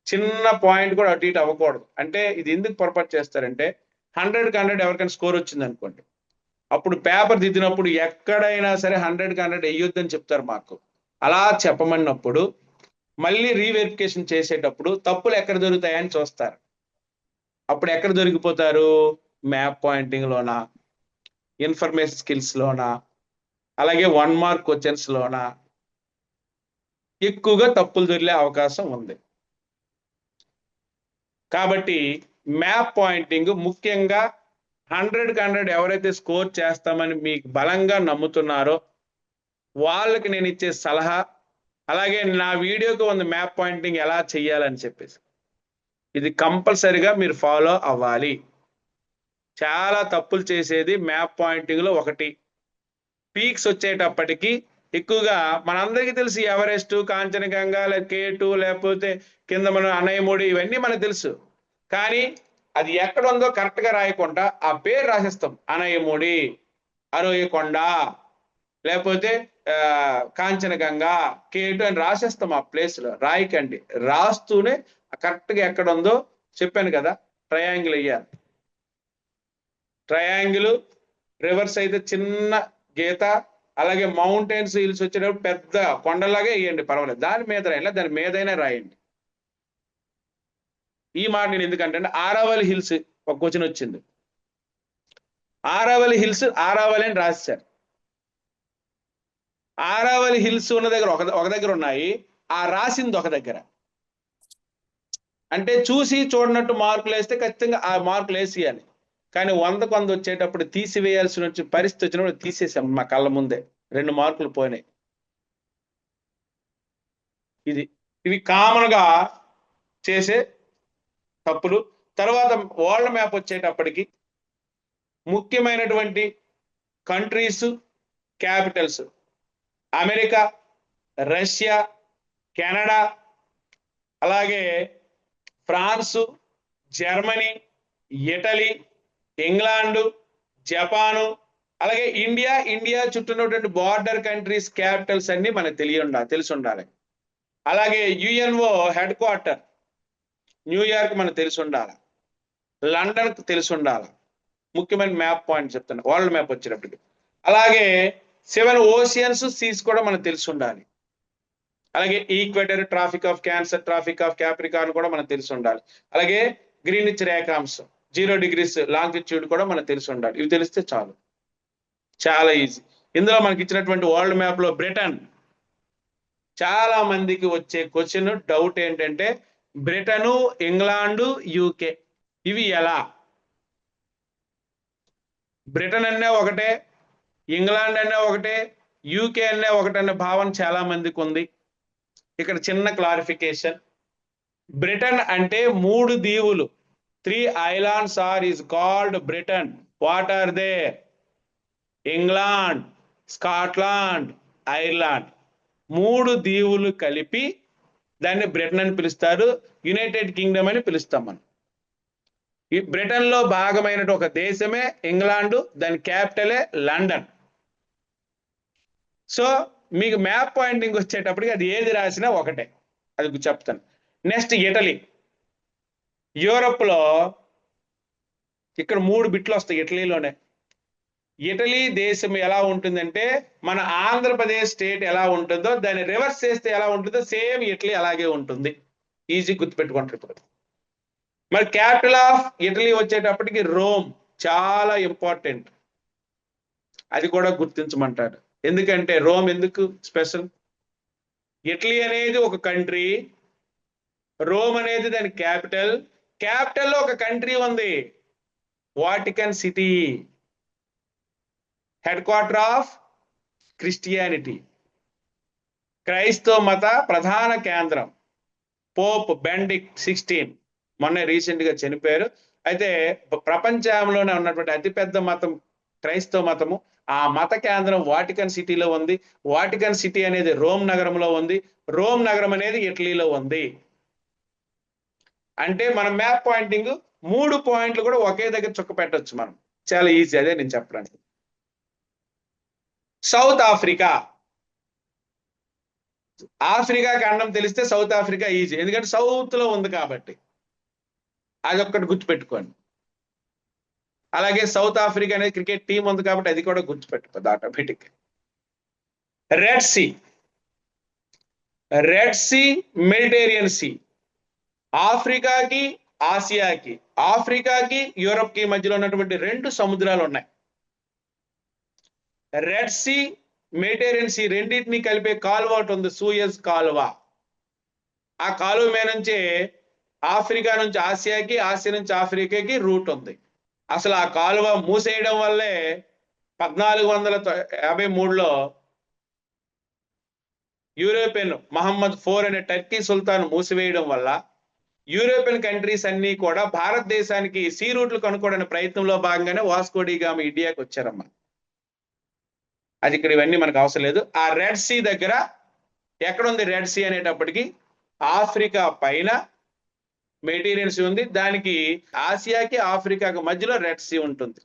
చిన్న పాయింట్ కూడా అటు ఇటు అవ్వకూడదు. అంటే ఇది ఎందుకు పొరపాటు చేస్తారంటే 100కి 100 ఎవరికైనా స్కోర్ వచ్చింది అనుకోండి, అప్పుడు పేపర్ దిద్దినప్పుడు ఎక్కడైనా సరే 100కి 100 వేయొద్దని చెప్తారు మాకు. అలా చెప్పమన్నప్పుడు మళ్ళీ రీవెరిఫికేషన్ చేసేటప్పుడు తప్పులు ఎక్కడ దొరుకుతాయని చూస్తారు. అప్పుడు ఎక్కడ దొరికిపోతారు? మ్యాప్ పాయింటింగ్ లోనా, ఇన్ఫర్మేషన్ స్కిల్స్ లోనా, అలాగే 1 మార్క్ క్వశ్చన్స్ లోనా ఎక్కువగా తప్పులు దొరికే అవకాశం ఉంది. కాబట్టి మ్యాప్ పాయింటింగ్ ముఖ్యంగా 100కి 100 ఎవరైతే స్కోర్ చేస్తామని మీకు బలంగా నమ్ముతున్నారో వాళ్ళకి నేను ఇచ్చే సలహా, అలాగే నా వీడియోకి ఉంది మ్యాప్ పాయింటింగ్ ఎలా చెయ్యాలని చెప్పేసి, ఇది కంపల్సరిగా మీరు ఫాలో అవ్వాలి. చాలా తప్పులు చేసేది మ్యాప్ పాయింటింగ్ లో ఒకటి. పీక్స్ వచ్చేటప్పటికి ఎక్కువగా మనందరికీ తెలుసు ఎవరెస్ట్, కాంచనగంగా, K2, లేకపోతే కింద మన అనయముడి, ఇవన్నీ మనకు తెలుసు. కానీ అది ఎక్కడ ఉందో కరెక్ట్ గా రాయకుండా ఆ పేరు రాసేస్తాం. అనయముడి, అరోయకొండ, లేకపోతే కాంచనగంగా, K2 అని రాసేస్తాం. ఆ ప్లేస్ లో రాయకండి. రాస్తూనే కరెక్ట్ గా ఎక్కడ ఉందో చెప్పాను కదా, ట్రయాంగిల్ వేయాలి. ట్రయాంగిల్, రివర్స్ అయితే చిన్న గీత, అలాగే మౌంటైన్స్, హిల్స్ వచ్చేటప్పుడు పెద్ద కొండలాగే వేయండి, పర్వాలేదు. దాని మీద రాయాలి, దాని మీదైనా రాయండి. ఈ మాట నేను ఎందుకంటే ఆరావళి హిల్స్ ఒక క్వశ్చన్ వచ్చింది. ఆరావళి హిల్స్ ఆరావళి అని రాశారు. ఆరావళి హిల్స్ ఉన్న దగ్గర ఒక దగ్గర ఉన్నాయి, ఆ రాసింది ఒక దగ్గర. అంటే చూసి చూడనట్టు మార్కులు వేస్తే ఖచ్చితంగా ఆ మార్కులు వేసేయాలి. కానీ 100కు 100 వచ్చేటప్పుడు తీసివేయాల్సిన పరిస్థితి వచ్చినప్పుడు తీసేసాం మా కళ్ళ ముందే. 2 మార్కులు పోయినాయి. ఇవి కామన్ గా చేసే తప్పులు. తర్వాత వరల్డ్ మ్యాప్ వచ్చేటప్పటికి ముఖ్యమైనటువంటి countries, capitals America, Russia, Canada, అలాగే France, Germany, Italy, England, Japan, అలాగే ఇండియా చుట్టూన్నటువంటి బార్డర్ కంట్రీస్ క్యాపిటల్స్ అన్ని మనకు తెలిసి ఉండాలి. అలాగే యుఎన్ఓ హెడ్ క్వార్టర్ న్యూయార్క్ మనకు తెలిసి ఉండాలి. లండన్ తెలిసి ఉండాలి. ముఖ్యమైన మ్యాప్ పాయింట్ చెప్తాను వరల్డ్ మ్యాప్ వచ్చేటప్పటికి. అలాగే 7 ఓషియన్స్, సీస్ కూడా మనకు తెలిసి ఉండాలి. అలాగే equator, Tropic of cancer, Tropic of Capricorn కూడా మనకు తెలిసి ఉండాలి. అలాగే గ్రీనిచ్ రేఖాంశం 0 degrees లాంగిట్యూడ్ కూడా మనకు తెలిసి ఉండాలి. ఇవి తెలిస్తే చాలు, చాలా ఈజీ. ఇందులో మనకి ఇచ్చినటువంటి వరల్డ్ మ్యాప్ లో బ్రిటన్, చాలా మందికి వచ్చే క్వశ్చన్, డౌట్ ఏంటంటే బ్రిటను, ఇంగ్లాండు, యూకే ఇవి ఎలా? బ్రిటన్ అనే ఒకటే, ఇంగ్లాండ్ అనే ఒకటే, యూకే అనే ఒకటనే భావన చాలా మందికి ఉంది. ఇక్కడ చిన్న క్లారిఫికేషన్. బ్రిటన్ అంటే 3 దీవులు. 3 islands is called Britain. What are they? England, Scotland, Ireland. 3 దీవులు కలిపి దాన్ని బ్రిటన్ అని పిలుస్తారు. యునైటెడ్ కింగ్డమ్ అని పిలుస్తాం మనం. ఈ బ్రిటన్ లో భాగమైన ఒక దేశమే ఇంగ్లాండ్, దాని క్యాపిటలే లండన్. సో మీకు మ్యాప్ పాయింటింగ్ వచ్చేటప్పటికి అది ఏది రాసినా ఒకటే, అది చెప్తాను. Next Italy. యూరప్ లో ఇక్కడ 3 బిట్లు వస్తాయి ఇటలీలోనే. ఇటలీ దేశం ఎలా ఉంటుందంటే మన ఆంధ్రప్రదేశ్ స్టేట్ ఎలా ఉంటుందో దాన్ని రివర్స్ చేస్తే ఎలా ఉంటుందో సేమ్ ఇటలీ అలాగే ఉంటుంది. ఈజీ గుర్తుపెట్టుకుంటారు. ఇప్పుడు మరి క్యాపిటల్ ఆఫ్ ఇటలీ వచ్చేటప్పటికి రోమ్, చాలా ఇంపార్టెంట్. అది కూడా గుర్తించమంటాడు. ఎందుకంటే రోమ్ ఎందుకు స్పెషల్? ఇటలీ అనేది ఒక కంట్రీ, రోమ్ అనేది దాని క్యాపిటల్. క్యాపిటల్లో ఒక కంట్రీ ఉంది, Vatican city, head quarter of Christianity, క్రైస్తవ మత ప్రధాన కేంద్రం. పోప్ బెండిక్ట్ 16 మొన్న రీసెంట్ గా చనిపోయారు. అయితే ప్రపంచంలోనే ఉన్నటువంటి అతిపెద్ద మతం క్రైస్తవ మతము. ఆ మత కేంద్రం వాటికన్ సిటీలో ఉంది. వాటికన్ సిటీ అనేది రోమ్ నగరంలో ఉంది. రోమ్ నగరం అనేది ఇటలీలో ఉంది. అంటే మన మ్యాప్ పాయింటింగ్ 3 పాయింట్లు కూడా ఒకే దగ్గర చుక్క పెట్టవచ్చు మనం. చాలా ఈజీ, అదే నేను చెప్పడానికి. South Africa. ఆఫ్రికా ఖండం తెలిస్తే సౌత్ ఆఫ్రికా ఈజీ, ఎందుకంటే సౌత్ లో ఉంది కాబట్టి. అదొక్కటి గుర్తుపెట్టుకోండి. అలాగే సౌత్ ఆఫ్రికా అనేది క్రికెట్ టీం ఉంది కాబట్టి అది కూడా గుర్తుపెట్టుకోండి automatic. Red sea, red sea, Mediterranean sea. ఆఫ్రికాకి, ఆసియాకి ఆఫ్రికాకి యూరప్ కి మధ్యలో ఉన్నటువంటి 2 సముద్రాలు ఉన్నాయి. రెడ్ సీ, మెడిటరేనియన్ సీ రెండింటిని కలిపే కాలువ ఒకటి ఉంది, సూయజ్ కాలువ. ఆ కాలువ మీద నుంచే ఆఫ్రికా నుంచి ఆసియాకి, ఆసియా నుంచి ఆఫ్రికాకి రూట్ ఉంది. అసలు ఆ కాలువ మూసేయడం వల్లే 1453లో యూరోపియన్ మహమ్మద్ IV అనే టర్కీ సుల్తాన్ మూసివేయడం వల్ల యూరోపియన్ కంట్రీస్ అన్ని కూడా భారతదేశానికి సీ రూట్లు కనుక్కోవడానికి ప్రయత్నంలో భాగంగానే వాస్కో డి గామా ఇండియాకి వచ్చారమ్మా. అది ఇక్కడ ఇవన్నీ మనకు అవసరం లేదు. ఆ రెడ్ సీ దగ్గర ఎక్కడుంది రెడ్ సీ అనేటప్పటికి ఆఫ్రికా పైన మెడిటరేనియన్ సీ ఉంది, దానికి ఆసియాకి ఆఫ్రికాకి మధ్యలో రెడ్ సీ ఉంటుంది.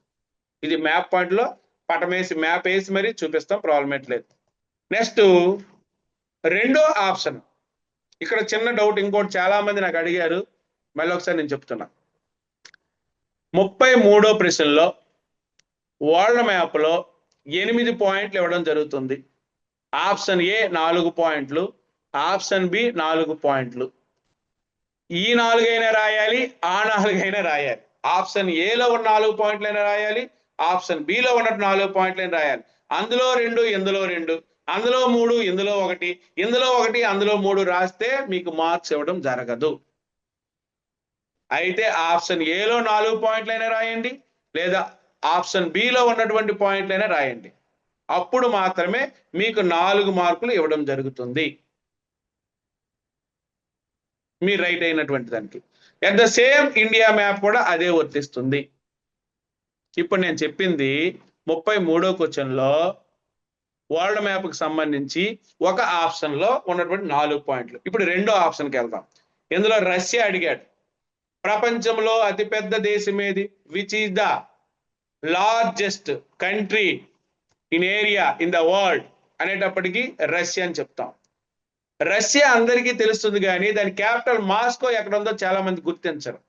ఇది మ్యాప్ పాయింట్ లో మ్యాప్ వేసి మరి చూపిస్తాం, ప్రాబ్లం లేదు. నెక్స్ట్ రెండో ఆప్షన్, ఇక్కడ చిన్న డౌట్ ఇంకోటి చాలా మంది నాకు అడిగారు, మళ్ళీ ఒకసారి నేను చెప్తున్నా. 33వ ప్రశ్నలో వరల్డ్ మ్యాప్ లో 8 పాయింట్లు ఇవ్వడం జరుగుతుంది. ఆప్షన్ ఏ 4 పాయింట్లు, ఆప్షన్ బి 4 పాయింట్లు. ఈ 4 అయినా రాయాలి, ఆ 4 అయినా రాయాలి. ఆప్షన్ ఏలో ఉన్న 4 పాయింట్లైనా రాయాలి, ఆప్షన్ బిలో ఉన్న 4 పాయింట్లైనా రాయాలి. అందులో 2, ఇందులో 2, అందులో 3, ఇందులో 1, ఇందులో 1, అందులో 3 రాస్తే మీకు మార్క్స్ ఇవ్వడం జరగదు. అయితే ఆప్షన్ ఏలో 4 పాయింట్లైనా రాయండి, లేదా ఆప్షన్ బిలో ఉన్నటువంటి పాయింట్లైనా రాయండి. అప్పుడు మాత్రమే మీకు 4 మార్కులు ఇవ్వడం జరుగుతుంది, మీరు రైట్ అయినటువంటి దానికి. At the same India map కూడా అదే వర్తిస్తుంది. ఇప్పుడు నేను చెప్పింది 33వ క్వశ్చన్లో వరల్డ్ మ్యాప్ కి సంబంధించి ఒక ఆప్షన్ లో ఉన్నటువంటి 4 పాయింట్లు. ఇప్పుడు రెండో ఆప్షన్కి వెళ్దాం. ఇందులో రష్యా అడిగాడు, ప్రపంచంలో అతిపెద్ద దేశం ఏది, which is the largest country in area in the world అనేటప్పటికీ రష్యా అని చెప్తాం. రష్యా అందరికీ తెలుస్తుంది, కానీ దాని క్యాపిటల్ మాస్కో ఎక్కడ ఉందో చాలా మంది గుర్తించరు.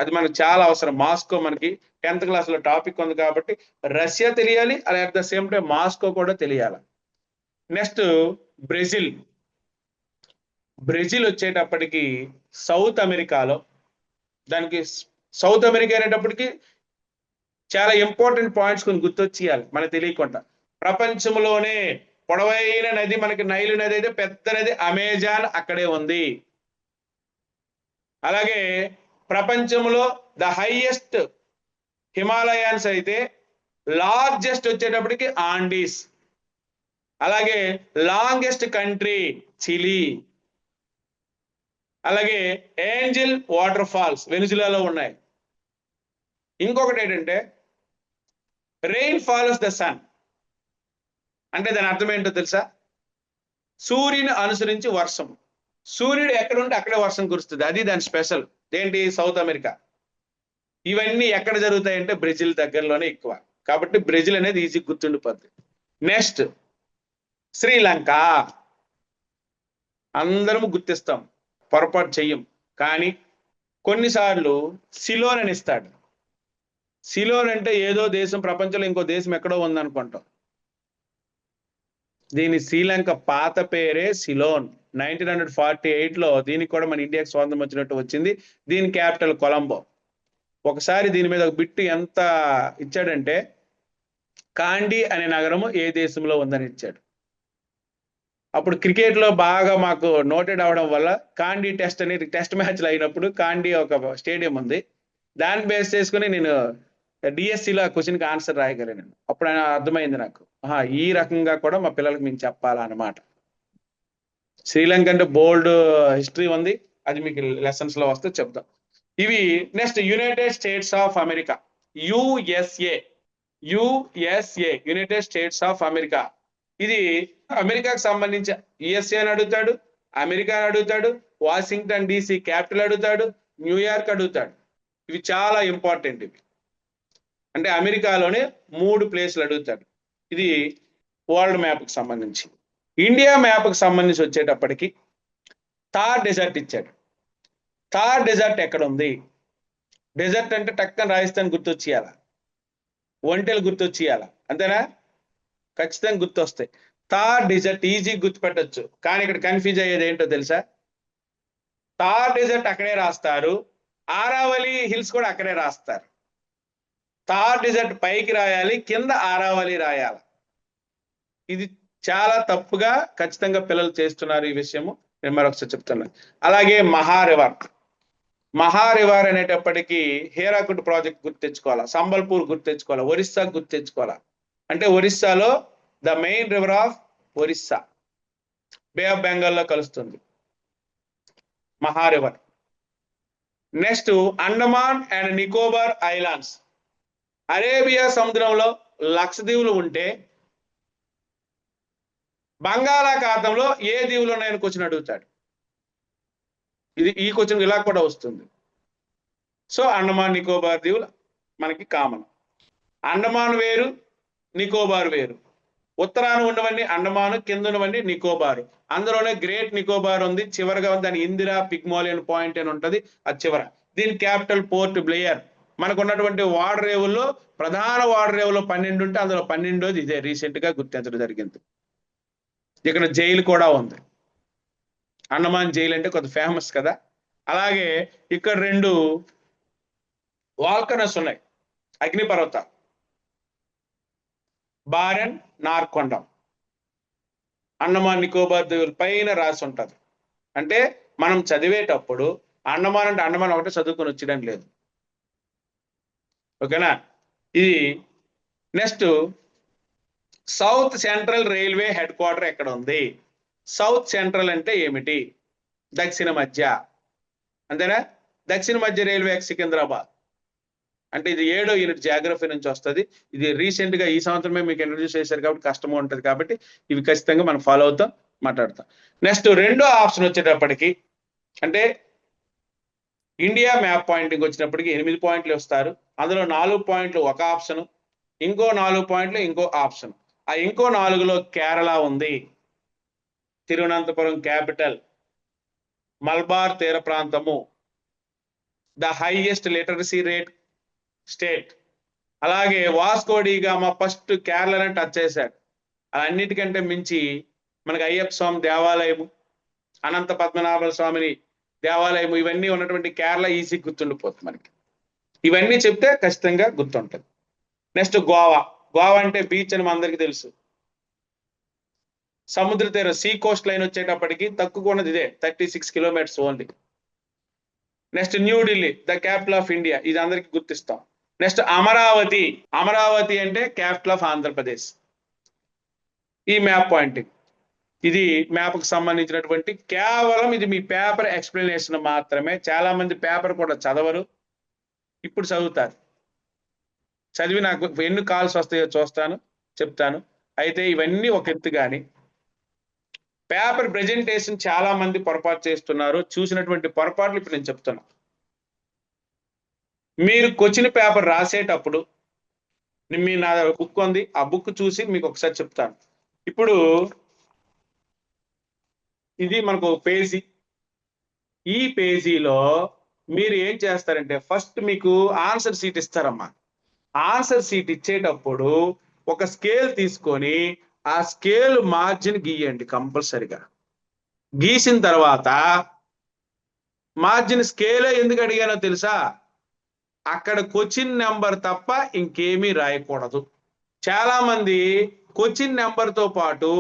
అది మనకు చాలా అవసరం. మాస్కో మనకి 10th క్లాస్లో టాపిక్ ఉంది కాబట్టి రష్యా తెలియాలి, at the same time Moscow కూడా తెలియాలి. Next Brazil. బ్రెజిల్ వచ్చేటప్పటికి సౌత్ అమెరికాలో, దానికి సౌత్ అమెరికా అనేటప్పటికి చాలా ఇంపార్టెంట్ పాయింట్స్ కొన్ని గుర్తొచ్చేయాలి మనకు తెలియకుండా. ప్రపంచంలోనే పొడవైన నది మనకి నైలు నది అయితే పెద్ద నది అమెజాన్ అక్కడే ఉంది. అలాగే ప్రపంచంలో ద హైయెస్ట్ హిమాలయాన్స్ అయితే లార్జెస్ట్ వచ్చేటప్పటికి ఆండీస్. అలాగే లాంగెస్ట్ కంట్రీ చిలీ. అలాగే ఏంజల్ వాటర్ ఫాల్స్ వెనిజులాలో ఉన్నాయి. ఇంకొకటి ఏంటంటే రెయిన్ ఫాలోస్ ద సన్, అంటే దాని అర్థం ఏంటో తెలుసా? సూర్యుని అనుసరించి వర్షం. సూర్యుడు ఎక్కడ ఉంటే అక్కడే వర్షం కురుస్తుంది, అది దాని స్పెషల్. ఏంటి? South America. ఇవన్నీ ఎక్కడ జరుగుతాయంటే బ్రెజిల్ దగ్గరలోనే ఎక్కువ, కాబట్టి బ్రెజిల్ అనేది ఈజీ గుర్తుండిపోద్ది. నెక్స్ట్ శ్రీలంక. అందరం గుర్తిస్తాం, పొరపాటు చెయ్యం. కానీ కొన్నిసార్లు సిలోన్ అని ఇస్తాడు. సిలోన్ అంటే ఏదో దేశం, ప్రపంచంలో ఇంకో దేశం ఎక్కడో ఉందనుకుంటాం. దీని శ్రీలంక పాత పేరే సిలోన్. 1948లో దీనికి కూడా మన ఇండియాకి స్వాతంత్రం వచ్చినట్టు వచ్చింది. దీని క్యాపిటల్ కొలంబో. ఒకసారి దీని మీద ఒక బిట్టు ఎంత ఇచ్చాడంటే, కాండి అనే నగరము ఏ దేశంలో ఉందని ఇచ్చాడు. అప్పుడు క్రికెట్ లో బాగా మాకు నోటెడ్ అవడం వల్ల కాండి టెస్ట్ అని టెస్ట్ మ్యాచ్లు అయినప్పుడు కాండి ఒక స్టేడియం ఉంది, దాన్ని బేస్ చేసుకుని నేను డిఎస్సిలో క్వశ్చన్కి ఆన్సర్ రాయగలను. అప్పుడు అర్థమైంది నాకు, ఈ రకంగా కూడా మా పిల్లలకు మేము చెప్పాలన్నమాట. శ్రీలంక అంటే బోల్డ్ హిస్టరీ ఉంది, అది మీకు లెసన్స్ లో వస్తే చెప్తాం. ఇవి next United states of America, USA. United states of America. ఇది అమెరికాకు సంబంధించి యుఎస్ఏ అని అడుగుతాడు, అమెరికా అని అడుగుతాడు, వాషింగ్టన్ DC క్యాపిటల్ అడుగుతాడు, న్యూయార్క్ అడుగుతాడు. ఇవి చాలా ఇంపార్టెంట్. ఇవి అంటే అమెరికాలోనే 3 ప్లేస్లు అడుగుతాడు. ఇది వరల్డ్ మ్యాప్కి సంబంధించి. ఇండియా మ్యాప్కి సంబంధించి వచ్చేటప్పటికి థార్ డెజర్ట్ ఇచ్చాడు. థార్ డెజర్ట్ ఎక్కడ ఉంది? డెజర్ట్ అంటే టక్కన రాజస్థాన్ గుర్తొచ్చేయాల, ఒంటెలు గుర్తొచ్చేయాల, అంతేనా? ఖచ్చితంగా గుర్తొస్తాయి. థార్ డెజర్ట్ ఈజీ గుర్తుపెట్టచ్చు. కానీ ఇక్కడ కన్ఫ్యూజ్ అయ్యేది ఏంటో తెలుసా? థార్ డెజర్ట్ అక్కడే రాస్తారు, ఆరావళి హిల్స్ కూడా అక్కడే రాస్తారు. థార్ డిజర్ట్ పైకి రాయాలి, కింద ఆరావళి రాయాలి. ఇది చాలా తప్పుగా ఖచ్చితంగా పిల్లలు చేస్తున్నారు ఈ విషయము. నేను మరొకసారి చెప్తున్నాను. అలాగే మహారివర్ అనేటప్పటికీ హీరాకుడ్ ప్రాజెక్ట్ గుర్తు తెచ్చుకోవాలా, సంబల్పూర్ గుర్తు తెచ్చుకోవాలా, ఒరిస్సా గుర్తు తెచ్చుకోవాలా. అంటే ఒరిస్సాలో ద main river of Orissa bay of బెంగాల్లో కలుస్తుంది మహారివర్. Next Andaman and Nicobar islands. Arabia సముద్రంలో లక్షద్వీపులు ఉంటే బంగాళాఖాతంలో ఏ దీవులు ఉన్నాయని క్వశ్చన్ అడుగుతాడు. ఈ క్వశ్చన్ ఇలా కూడా వస్తుంది. సో అండమాన్ నికోబార్ దీవులు మనకి కామన్. అండమాన్ వేరు, నికోబార్ వేరు. ఉత్తరాన ఉన్నవన్నీ అండమాను, కింద ఉన్నవన్నీ నికోబారు. అందులోనే గ్రేట్ నికోబార్ ఉంది, చివరిగా దాని ఇందిరా పిగ్మోలియన్ పాయింట్ అని ఉంటుంది, అది చివర. దీని క్యాపిటల్ పోర్ట్ బ్లేయర్. మనకు ఉన్నటువంటి వాడరేవుల్లో ప్రధాన వాడరేవులో 12 ఉంటే అందులో 12వ ఇదే రీసెంట్ గా గుర్తించడం జరిగింది. ఇక్కడ జైలు కూడా ఉంది. అండమాన్ జైలు అంటే కొంత ఫేమస్ కదా. అలాగే ఇక్కడ 2 వాల్కనస్ ఉన్నాయి, అగ్నిపర్వతాలు, బారెన్, నార్కొండం. అండమాన్ నికోబార్ దీవుల పైన రాసి ఉంటది. అంటే మనం చదివేటప్పుడు అండమాన్ అంటే అండమాన్ ఒకటే చదువుకొని వచ్చేయడం లేదు. ఓకేనా. ఇది next south central railway head quarter ఎక్కడ ఉంది? సౌత్ సెంట్రల్ అంటే ఏమిటి? దక్షిణ మధ్య, అంతేనా? దక్షిణ మధ్య రైల్వే సికింద్రాబాద్. అంటే ఇది 7వ యూనిట్ జాగ్రఫీ నుంచి వస్తుంది. ఇది రీసెంట్ గా ఈ సంవత్సరమే మీకు ఇంట్రడ్యూస్ చేశారు కాబట్టి కష్టంగా ఉంటుంది. కాబట్టి ఇవి ఖచ్చితంగా మనం ఫాలో అవుతాం, మాట్లాడతాం. నెక్స్ట్ 2వ ఆప్షన్ వచ్చేటప్పటికి, అంటే ఇండియా మ్యాప్ పాయింటింగ్ వచ్చినప్పటికి 8 పాయింట్లు వస్తారు. అందులో 4 పాయింట్లు ఒక ఆప్షన్, ఇంకో 4 పాయింట్లు ఇంకో ఆప్షన్. ఆ ఇంకో 4లో కేరళ ఉంది, తిరువనంతపురం క్యాపిటల్, మల్బార్ తీర ప్రాంతము, the highest literacy rate state. అలాగే వాస్కోడిగామా ఫస్ట్ కేరళని టచ్ చేశాడు. అన్నిటికంటే మించి మనకి అయ్యప్ప స్వామి దేవాలయము, అనంత పద్మనాభ స్వామిని దేవాలయము, ఇవన్నీ ఉన్నటువంటి కేరళ ఈజీ గుర్తుండిపోతుంది మనకి. ఇవన్నీ చెప్తే ఖచ్చితంగా గుర్తుంటుంది. నెక్స్ట్ గోవా. గోవా అంటే బీచ్ అని మనందరికీ తెలుసు. సముద్ర తీరం, సీ కోస్ట్ లైన్ వచ్చేటప్పటికి తక్కువ ఉన్నది ఇదే, 36 kilometres only. Next New Delhi, the capital of India, ఇది అందరికి గుర్తిస్తాం. నెక్స్ట్ అమరావతి. అమరావతి అంటే క్యాపిటల్ ఆఫ్ ఆంధ్రప్రదేశ్. ఈ మ్యాప్ పాయింటింగ్, ఇది మ్యాప్ కు సంబంధించినటువంటి కేవలం ఇది మీ పేపర్ ఎక్స్ప్లెనేషన్ మాత్రమే. చాలా మంది పేపర్ కూడా చదవరు, ఇప్పుడు చదువుతారు. చదివి నాకు ఎన్ని కాల్స్ వస్తాయో చూస్తాను, చెప్తాను. అయితే ఇవన్నీ ఒక ఎత్తు. కానీ పేపర్ ప్రెజెంటేషన్ చాలా మంది పొరపాటు చేస్తున్నారు. చూసినటువంటి పొరపాట్లు ఇప్పుడు నేను చెప్తున్నా. మీరు క్వశ్చన్ పేపర్ రాసేటప్పుడు మీ నా బుక్ ఉంది, ఆ బుక్ చూసి మీకు ఒకసారి చెప్తాను. ఇప్పుడు ఇది మనకు పేజీ. ఈ పేజీలో మీరు ఏం చేస్తారంటే ఫస్ట్ మీకు ఆన్సర్ షీట్ ఇస్తారమ్మా. ఆన్సర్ షీట్ ఇచ్చేటప్పుడు ఒక స్కేల్ తీసుకొని ఆ స్కేల్ మార్జిన్ గీయండి కంపల్సరిగా. గీసిన తర్వాత మార్జిన్ స్కేలే ఎందుకు అడిగానో తెలుసా? అక్కడ క్వశ్చన్ నెంబర్ తప్ప ఇంకేమీ రాయకూడదు. చాలా మంది క్వశ్చన్ నెంబర్ తో పాటు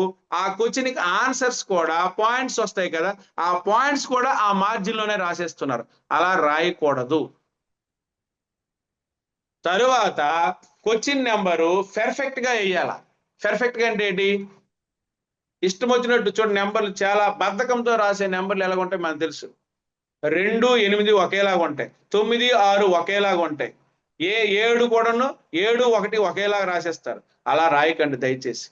ఆ క్వశ్చన్ కి ఆన్సర్స్ కూడా పాయింట్స్ వస్తాయి కదా, ఆ పాయింట్స్ కూడా ఆ మార్జిన్ లోనే రాసేస్తున్నారు. అలా రాయకూడదు. తరువాత క్వశ్చన్ నెంబరు పెర్ఫెక్ట్ గా వేయాల. పెర్ఫెక్ట్ గా అంటే ఏంటి? ఇష్టం వచ్చినట్టు చూడండి, నెంబర్లు చాలా బద్ధకంతో రాసే నెంబర్లు ఎలా ఉంటాయి మనకు తెలుసు. 2, 8 ఒకేలాగా ఉంటాయి, 9, 6 ఒకేలాగా ఉంటాయి, 7 కూడాను 7, 1 ఒకేలాగా రాసేస్తారు. అలా రాయకండి దయచేసి.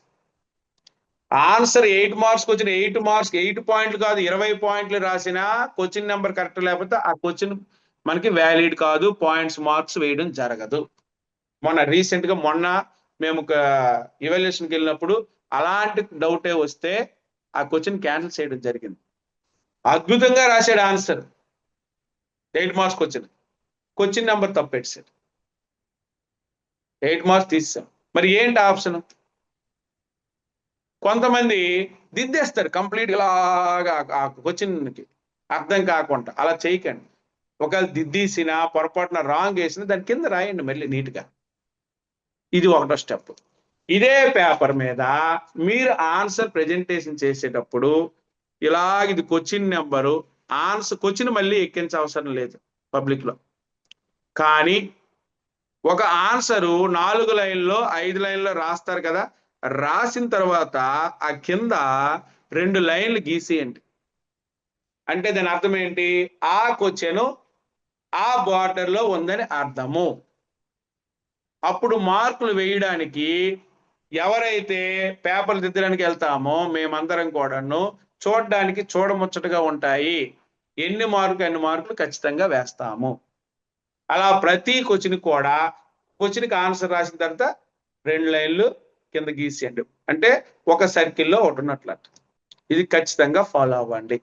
ఆన్సర్ 8 మార్క్స్ వచ్చిన 8 మార్క్స్ 8 పాయింట్లు కాదు 20 పాయింట్లు రాసినా క్వశ్చన్ నెంబర్ కరెక్ట్ లేకపోతే ఆ క్వశ్చన్ మనకి వ్యాలిడ్ కాదు, పాయింట్స్ మార్క్స్ వేయడం జరగదు. మొన్న మేము ఇవాల్యుయేషన్కి వెళ్ళినప్పుడు అలాంటి డౌటే వస్తే ఆ క్వశ్చన్ క్యాన్సిల్ చేయడం జరిగింది. అద్భుతంగా రాశాడు ఆన్సర్, 8 మార్క్స్ క్వశ్చన్ నెంబర్ తప్పెట్టాడు, 8 మార్క్స్ తీసాం. మరి ఏంటి ఆప్షన్? కొంతమంది దిద్దేస్తారు కంప్లీట్ ఇలాగా ఆ క్వశ్చన్కి అర్థం కాకుండా. అలా చేయకండి. ఒకవేళ దిద్దీసిన పొరపాటున రాంగ్ వేసిన దాని కింద రాయండి మళ్ళీ నీట్గా. ఇది ఒకటో స్టెప్. ఇదే పేపర్ మీద మీరు ఆన్సర్ ప్రెజెంటేషన్ చేసేటప్పుడు ఇలాగ ఇది క్వశ్చన్ నెంబరు, ఆన్సర్ క్వశ్చన్ మళ్ళీ ఎక్కించే అవసరం లేదు పబ్లిక్ లో. కానీ ఒక ఆన్సరు 4 లైన్లో 5 లైన్లో రాస్తారు కదా, రాసిన తర్వాత ఆ కింద 2 లైన్లు గీసేయండి. అంటే దాని అర్థం ఏంటి? ఆ క్వశ్చన్ ఆ బార్డర్ లో ఉందని అర్థము. అప్పుడు మార్కులు వేయడానికి ఎవరైతే పేపర్లు దిద్దడానికి వెళ్తామో మేమందరం కూడాను చూడడానికి చూడముచ్చటగా ఉంటాయి. ఎన్ని మార్కులు ఖచ్చితంగా వేస్తాము. అలా ప్రతి క్వశ్చన్ కూడా క్వశ్చన్కి ఆన్సర్ రాసిన తర్వాత 2 లైన్లు కింద గీసేయండి. అంటే ఒక సర్కిల్లో ఒకటి ఉన్నట్లు. ఇది ఖచ్చితంగా ఫాలో అవ్వండి.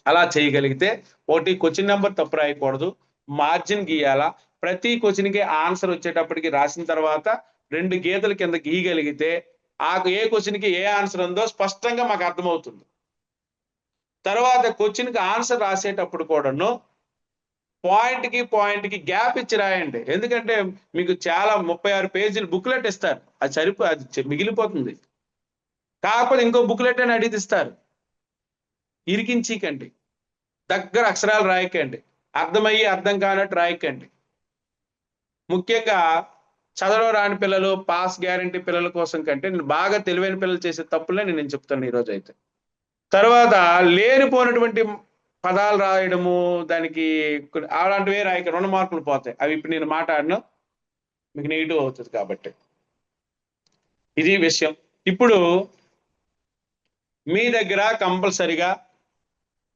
అలా చేయగలిగితే ఒకటి క్వశ్చన్ నెంబర్ తప్పు రాయకూడదు, మార్జిన్ గీయాలా, ప్రతి క్వశ్చన్కి ఆన్సర్ వచ్చేటప్పటికి రాసిన తర్వాత 2 గీతల కింద గీయగలిగితే ఆ ఏ క్వశ్చన్కి ఏ ఆన్సర్ ఉందో స్పష్టంగా మాకు అర్థమవుతుంది. తర్వాత క్వశ్చన్కి ఆన్సర్ రాసేటప్పుడు కూడాను పాయింట్కి గ్యాప్ ఇచ్చి రాయండి. ఎందుకంటే మీకు చాలా 36 పేజీలు బుక్లెట్ ఇస్తారు, అది మిగిలిపోతుంది. కాకపోతే ఇంకో బుక్లెట్ అని అడిగి ఇస్తారు. ఇరికించకండి, దగ్గర అక్షరాలు రాయకండి, అర్థమయ్యి అర్థం కానట్టు రాయకండి. ముఖ్యంగా చదవడం రాని పిల్లలు, పాస్ గ్యారంటీ పిల్లల కోసం కంటే నేను బాగా తెలివైన పిల్లలు చేసే తప్పులే నేను చెప్తాను ఈరోజు అయితే. తర్వాత లేనిపోయినటువంటి పదాలు రాయడము, దానికి అలాంటివే రాయక 2 మార్కులు పోతాయి. అవి ఇప్పుడు నేను మాట్లాడను, మీకు నెగిటివ్ అవుతుంది కాబట్టి. ఇది విషయం. ఇప్పుడు మీ దగ్గర కంపల్సరిగా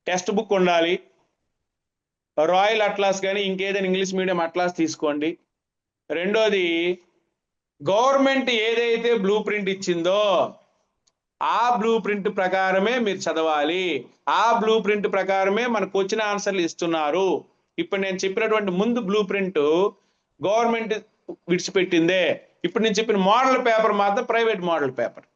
టెక్స్ట్ బుక్ ఉండాలి. రాయల్ అట్లాస్ కానీ ఇంకేదైనా ఇంగ్లీష్ మీడియం అట్లాస్ తీసుకోండి. రెండోది, గవర్నమెంట్ ఏదైతే బ్లూ ప్రింట్ ఇచ్చిందో ఆ బ్లూ ప్రింట్ ప్రకారమే మీరు చదవాలి. ఆ బ్లూ ప్రింట్ ప్రకారమే మనకు వచ్చిన ఆన్సర్లు ఇస్తున్నారు. ఇప్పుడు నేను చెప్పినటువంటి ముందు బ్లూ ప్రింట్ గవర్నమెంట్ విడిచిపెట్టిందే. ఇప్పుడు నేను చెప్పిన మోడల్ పేపర్ మాత్రం ప్రైవేట్ మోడల్ పేపర్.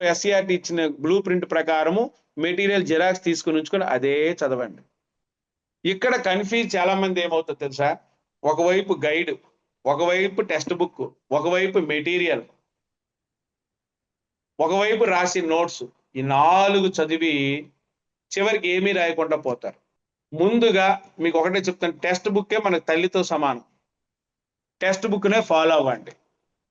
ఎస్సీఆర్టీ ఇచ్చిన బ్లూ ప్రింట్ ప్రకారము మెటీరియల్ జిరాక్స్ తీసుకుని ఉంచుకొని అదే చదవండి. ఇక్కడ కన్ఫ్యూజ్ చాలా మంది ఏమవుతుందో తెలుసా? ఒకవైపు గైడ్, ఒకవైపు టెక్స్ట్ బుక్, ఒకవైపు మెటీరియల్, ఒకవైపు రాసి నోట్స్, ఈ 4 చదివి చివరికి ఏమీ రాయకుండా పోతారు. ముందుగా మీకు ఒకటే చెప్తాను, టెక్స్ట్ బుక్కే మనకు తల్లితో సమానం. టెక్స్ట్ బుక్నే ఫాలో అవ్వండి.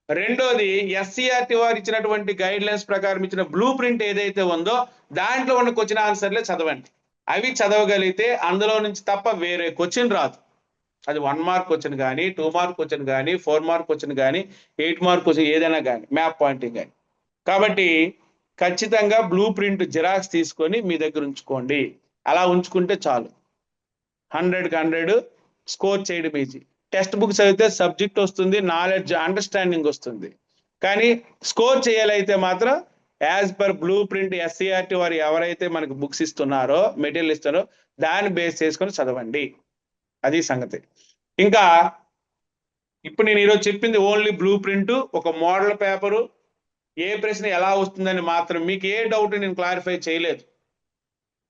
రెండోది, ఎస్సీఆర్టీ వారు ఇచ్చినటువంటి గైడ్ లైన్స్ ప్రకారం ఇచ్చిన బ్లూ ప్రింట్ ఏదైతే ఉందో దాంట్లో ఉన్న క్వశ్చన్ ఆన్సర్లే చదవండి. అవి చదవగలిగితే అందులో నుంచి తప్ప వేరే క్వశ్చన్ రాదు. అది 1 మార్క్ క్వశ్చన్ కానీ, 2 మార్క్ క్వశ్చన్ కానీ, 4 మార్క్ క్వశ్చన్ కానీ, 8 మార్క్ క్వశ్చన్ ఏదైనా కానీ, మ్యాప్ పాయింటింగ్ కానీ. కాబట్టి ఖచ్చితంగా బ్లూ ప్రింట్ జిరాక్స్ తీసుకొని మీ దగ్గర ఉంచుకోండి. అలా ఉంచుకుంటే చాలు, 100కి 100 స్కోర్ చేయడం ఈజీ. టెక్స్ట్ బుక్ చదివితే సబ్జెక్ట్ వస్తుంది, నాలెడ్జ్, అండర్స్టాండింగ్ వస్తుంది. కానీ స్కోర్ చేయాలైతే మాత్రం as per blue print SCERT వారు ఎవరైతే మనకు బుక్స్ ఇస్తున్నారో, మెటీరియల్ ఇస్తున్నారో దాన్ని బేస్ చేసుకొని చదవండి. అది సంగతి. ఇంకా ఇప్పుడు నేను ఈరోజు చెప్పింది ఓన్లీ బ్లూ ప్రింట్, ఒక మోడల్ పేపరు, ఏ ప్రశ్న ఎలా వస్తుందని మాత్రం. మీకు ఏ డౌట్ నేను క్లారిఫై చేయలేదు,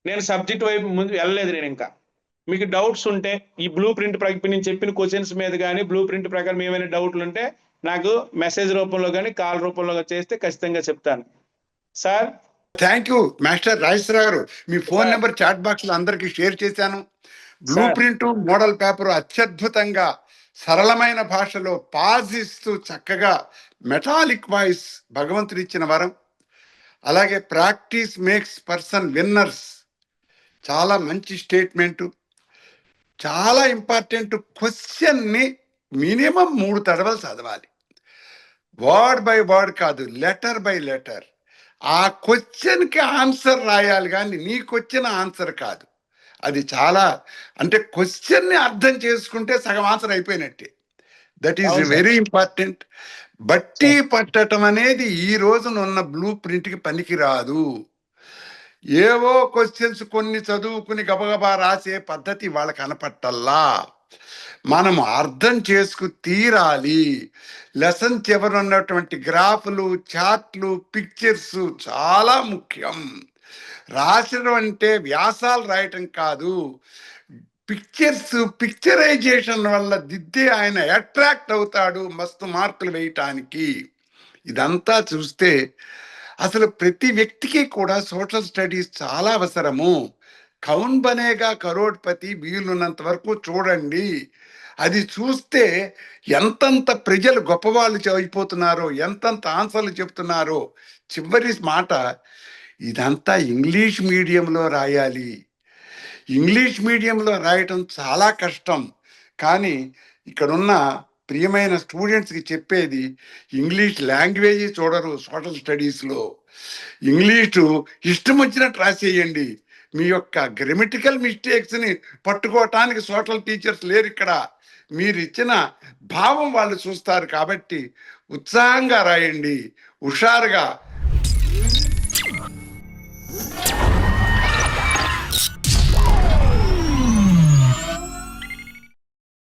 నేను సబ్జెక్ట్ వైపు ముందు వెళ్ళలేదు. నేను ఇంకా మీకు డౌట్స్ ఉంటే ఈ బ్లూ ప్రింట్ ఇప్పుడు నేను చెప్పిన క్వశ్చన్స్ మీద కానీ బ్లూ ప్రింట్ ప్రకారం ఏమైనా డౌట్లు ఉంటే నాకు మెసేజ్ రూపంలో కానీ కాల్ రూపంలో చేస్తే ఖచ్చితంగా చెప్తాను sir. Thank you master Rajeshwararao గారు. మీ ఫోన్ నెంబర్ చాట్ బాక్స్ లో అందరికి షేర్ చేశాను. బ్లూ ప్రింట్ మోడల్ పేపర్ అత్యద్భుతంగా సరళమైన భాషలో పాజ్ ఇస్తూ చక్కగా మెటాలిక్ వాయిస్ భగవంతుడు ఇచ్చిన వరం. అలాగే ప్రాక్టీస్ మేక్స్ పర్సన్ విన్నర్స్, చాలా మంచి స్టేట్మెంటు. చాలా ఇంపార్టెంట్, క్వశ్చన్ని మినిమం 3 తడవలు చదవాలి. వర్డ్ బై వర్డ్ కాదు, లెటర్ బై లెటర్. ఆ క్వశ్చన్కి ఆన్సర్ రాయాలి కానీ నీకు వచ్చిన ఆన్సర్ కాదు. అది చాలా, అంటే క్వశ్చన్ని అర్థం చేసుకుంటే సగం ఆన్సర్ అయిపోయినట్టే. That is very important. బట్టి పట్టడం అనేది ఈ రోజున ఉన్న బ్లూ ప్రింట్కి పనికి రాదు. ఏవో క్వశ్చన్స్ కొన్ని చదువుకుని గబగబా రాసే పద్ధతి వాళ్ళకి కనపట్టల్లా. మనం అర్థం చేసుకు తీరాలి. లెసన్ చివర ఉన్నటువంటి గ్రాఫ్లు, చార్ట్లు, పిక్చర్స్ చాలా ముఖ్యం. రాసడం అంటే వ్యాసాలు రాయటం కాదు, పిక్చరైజేషన్ వల్ల దిద్దే ఆయన అట్రాక్ట్ అవుతాడు మస్తు మార్కులు వేయటానికి. ఇదంతా చూస్తే అసలు ప్రతి వ్యక్తికి కూడా సోషల్ స్టడీస్ చాలా అవసరము. కౌన్ బనేగా కరోడ్పతి వీలున్నంత వరకు చూడండి. అది చూస్తే ఎంతంత ప్రజలు గొప్పవాళ్ళు అయిపోతున్నారో, ఎంతంత ఆన్సర్లు చెప్తున్నారో. చివరి మాట, ఇదంతా ఇంగ్లీష్ మీడియంలో రాయాలి. ఇంగ్లీష్ మీడియంలో రాయటం చాలా కష్టం. కానీ ఇక్కడున్న ప్రియమైన స్టూడెంట్స్కి చెప్పేది, ఇంగ్లీష్ లాంగ్వేజ్ చూడరు సోషల్ స్టడీస్లో. ఇంగ్లీషు ఇష్టం వచ్చినట్టు రాసేయండి. మీ యొక్క గ్రామటికల్ మిస్టేక్స్ని పట్టుకోవటానికి సోషల్ టీచర్స్ లేరు ఇక్కడ. మీరు ఇచ్చిన భావం వాళ్ళు చూస్తారు. కాబట్టి ఉత్సాహంగా రాయండి, హుషారుగా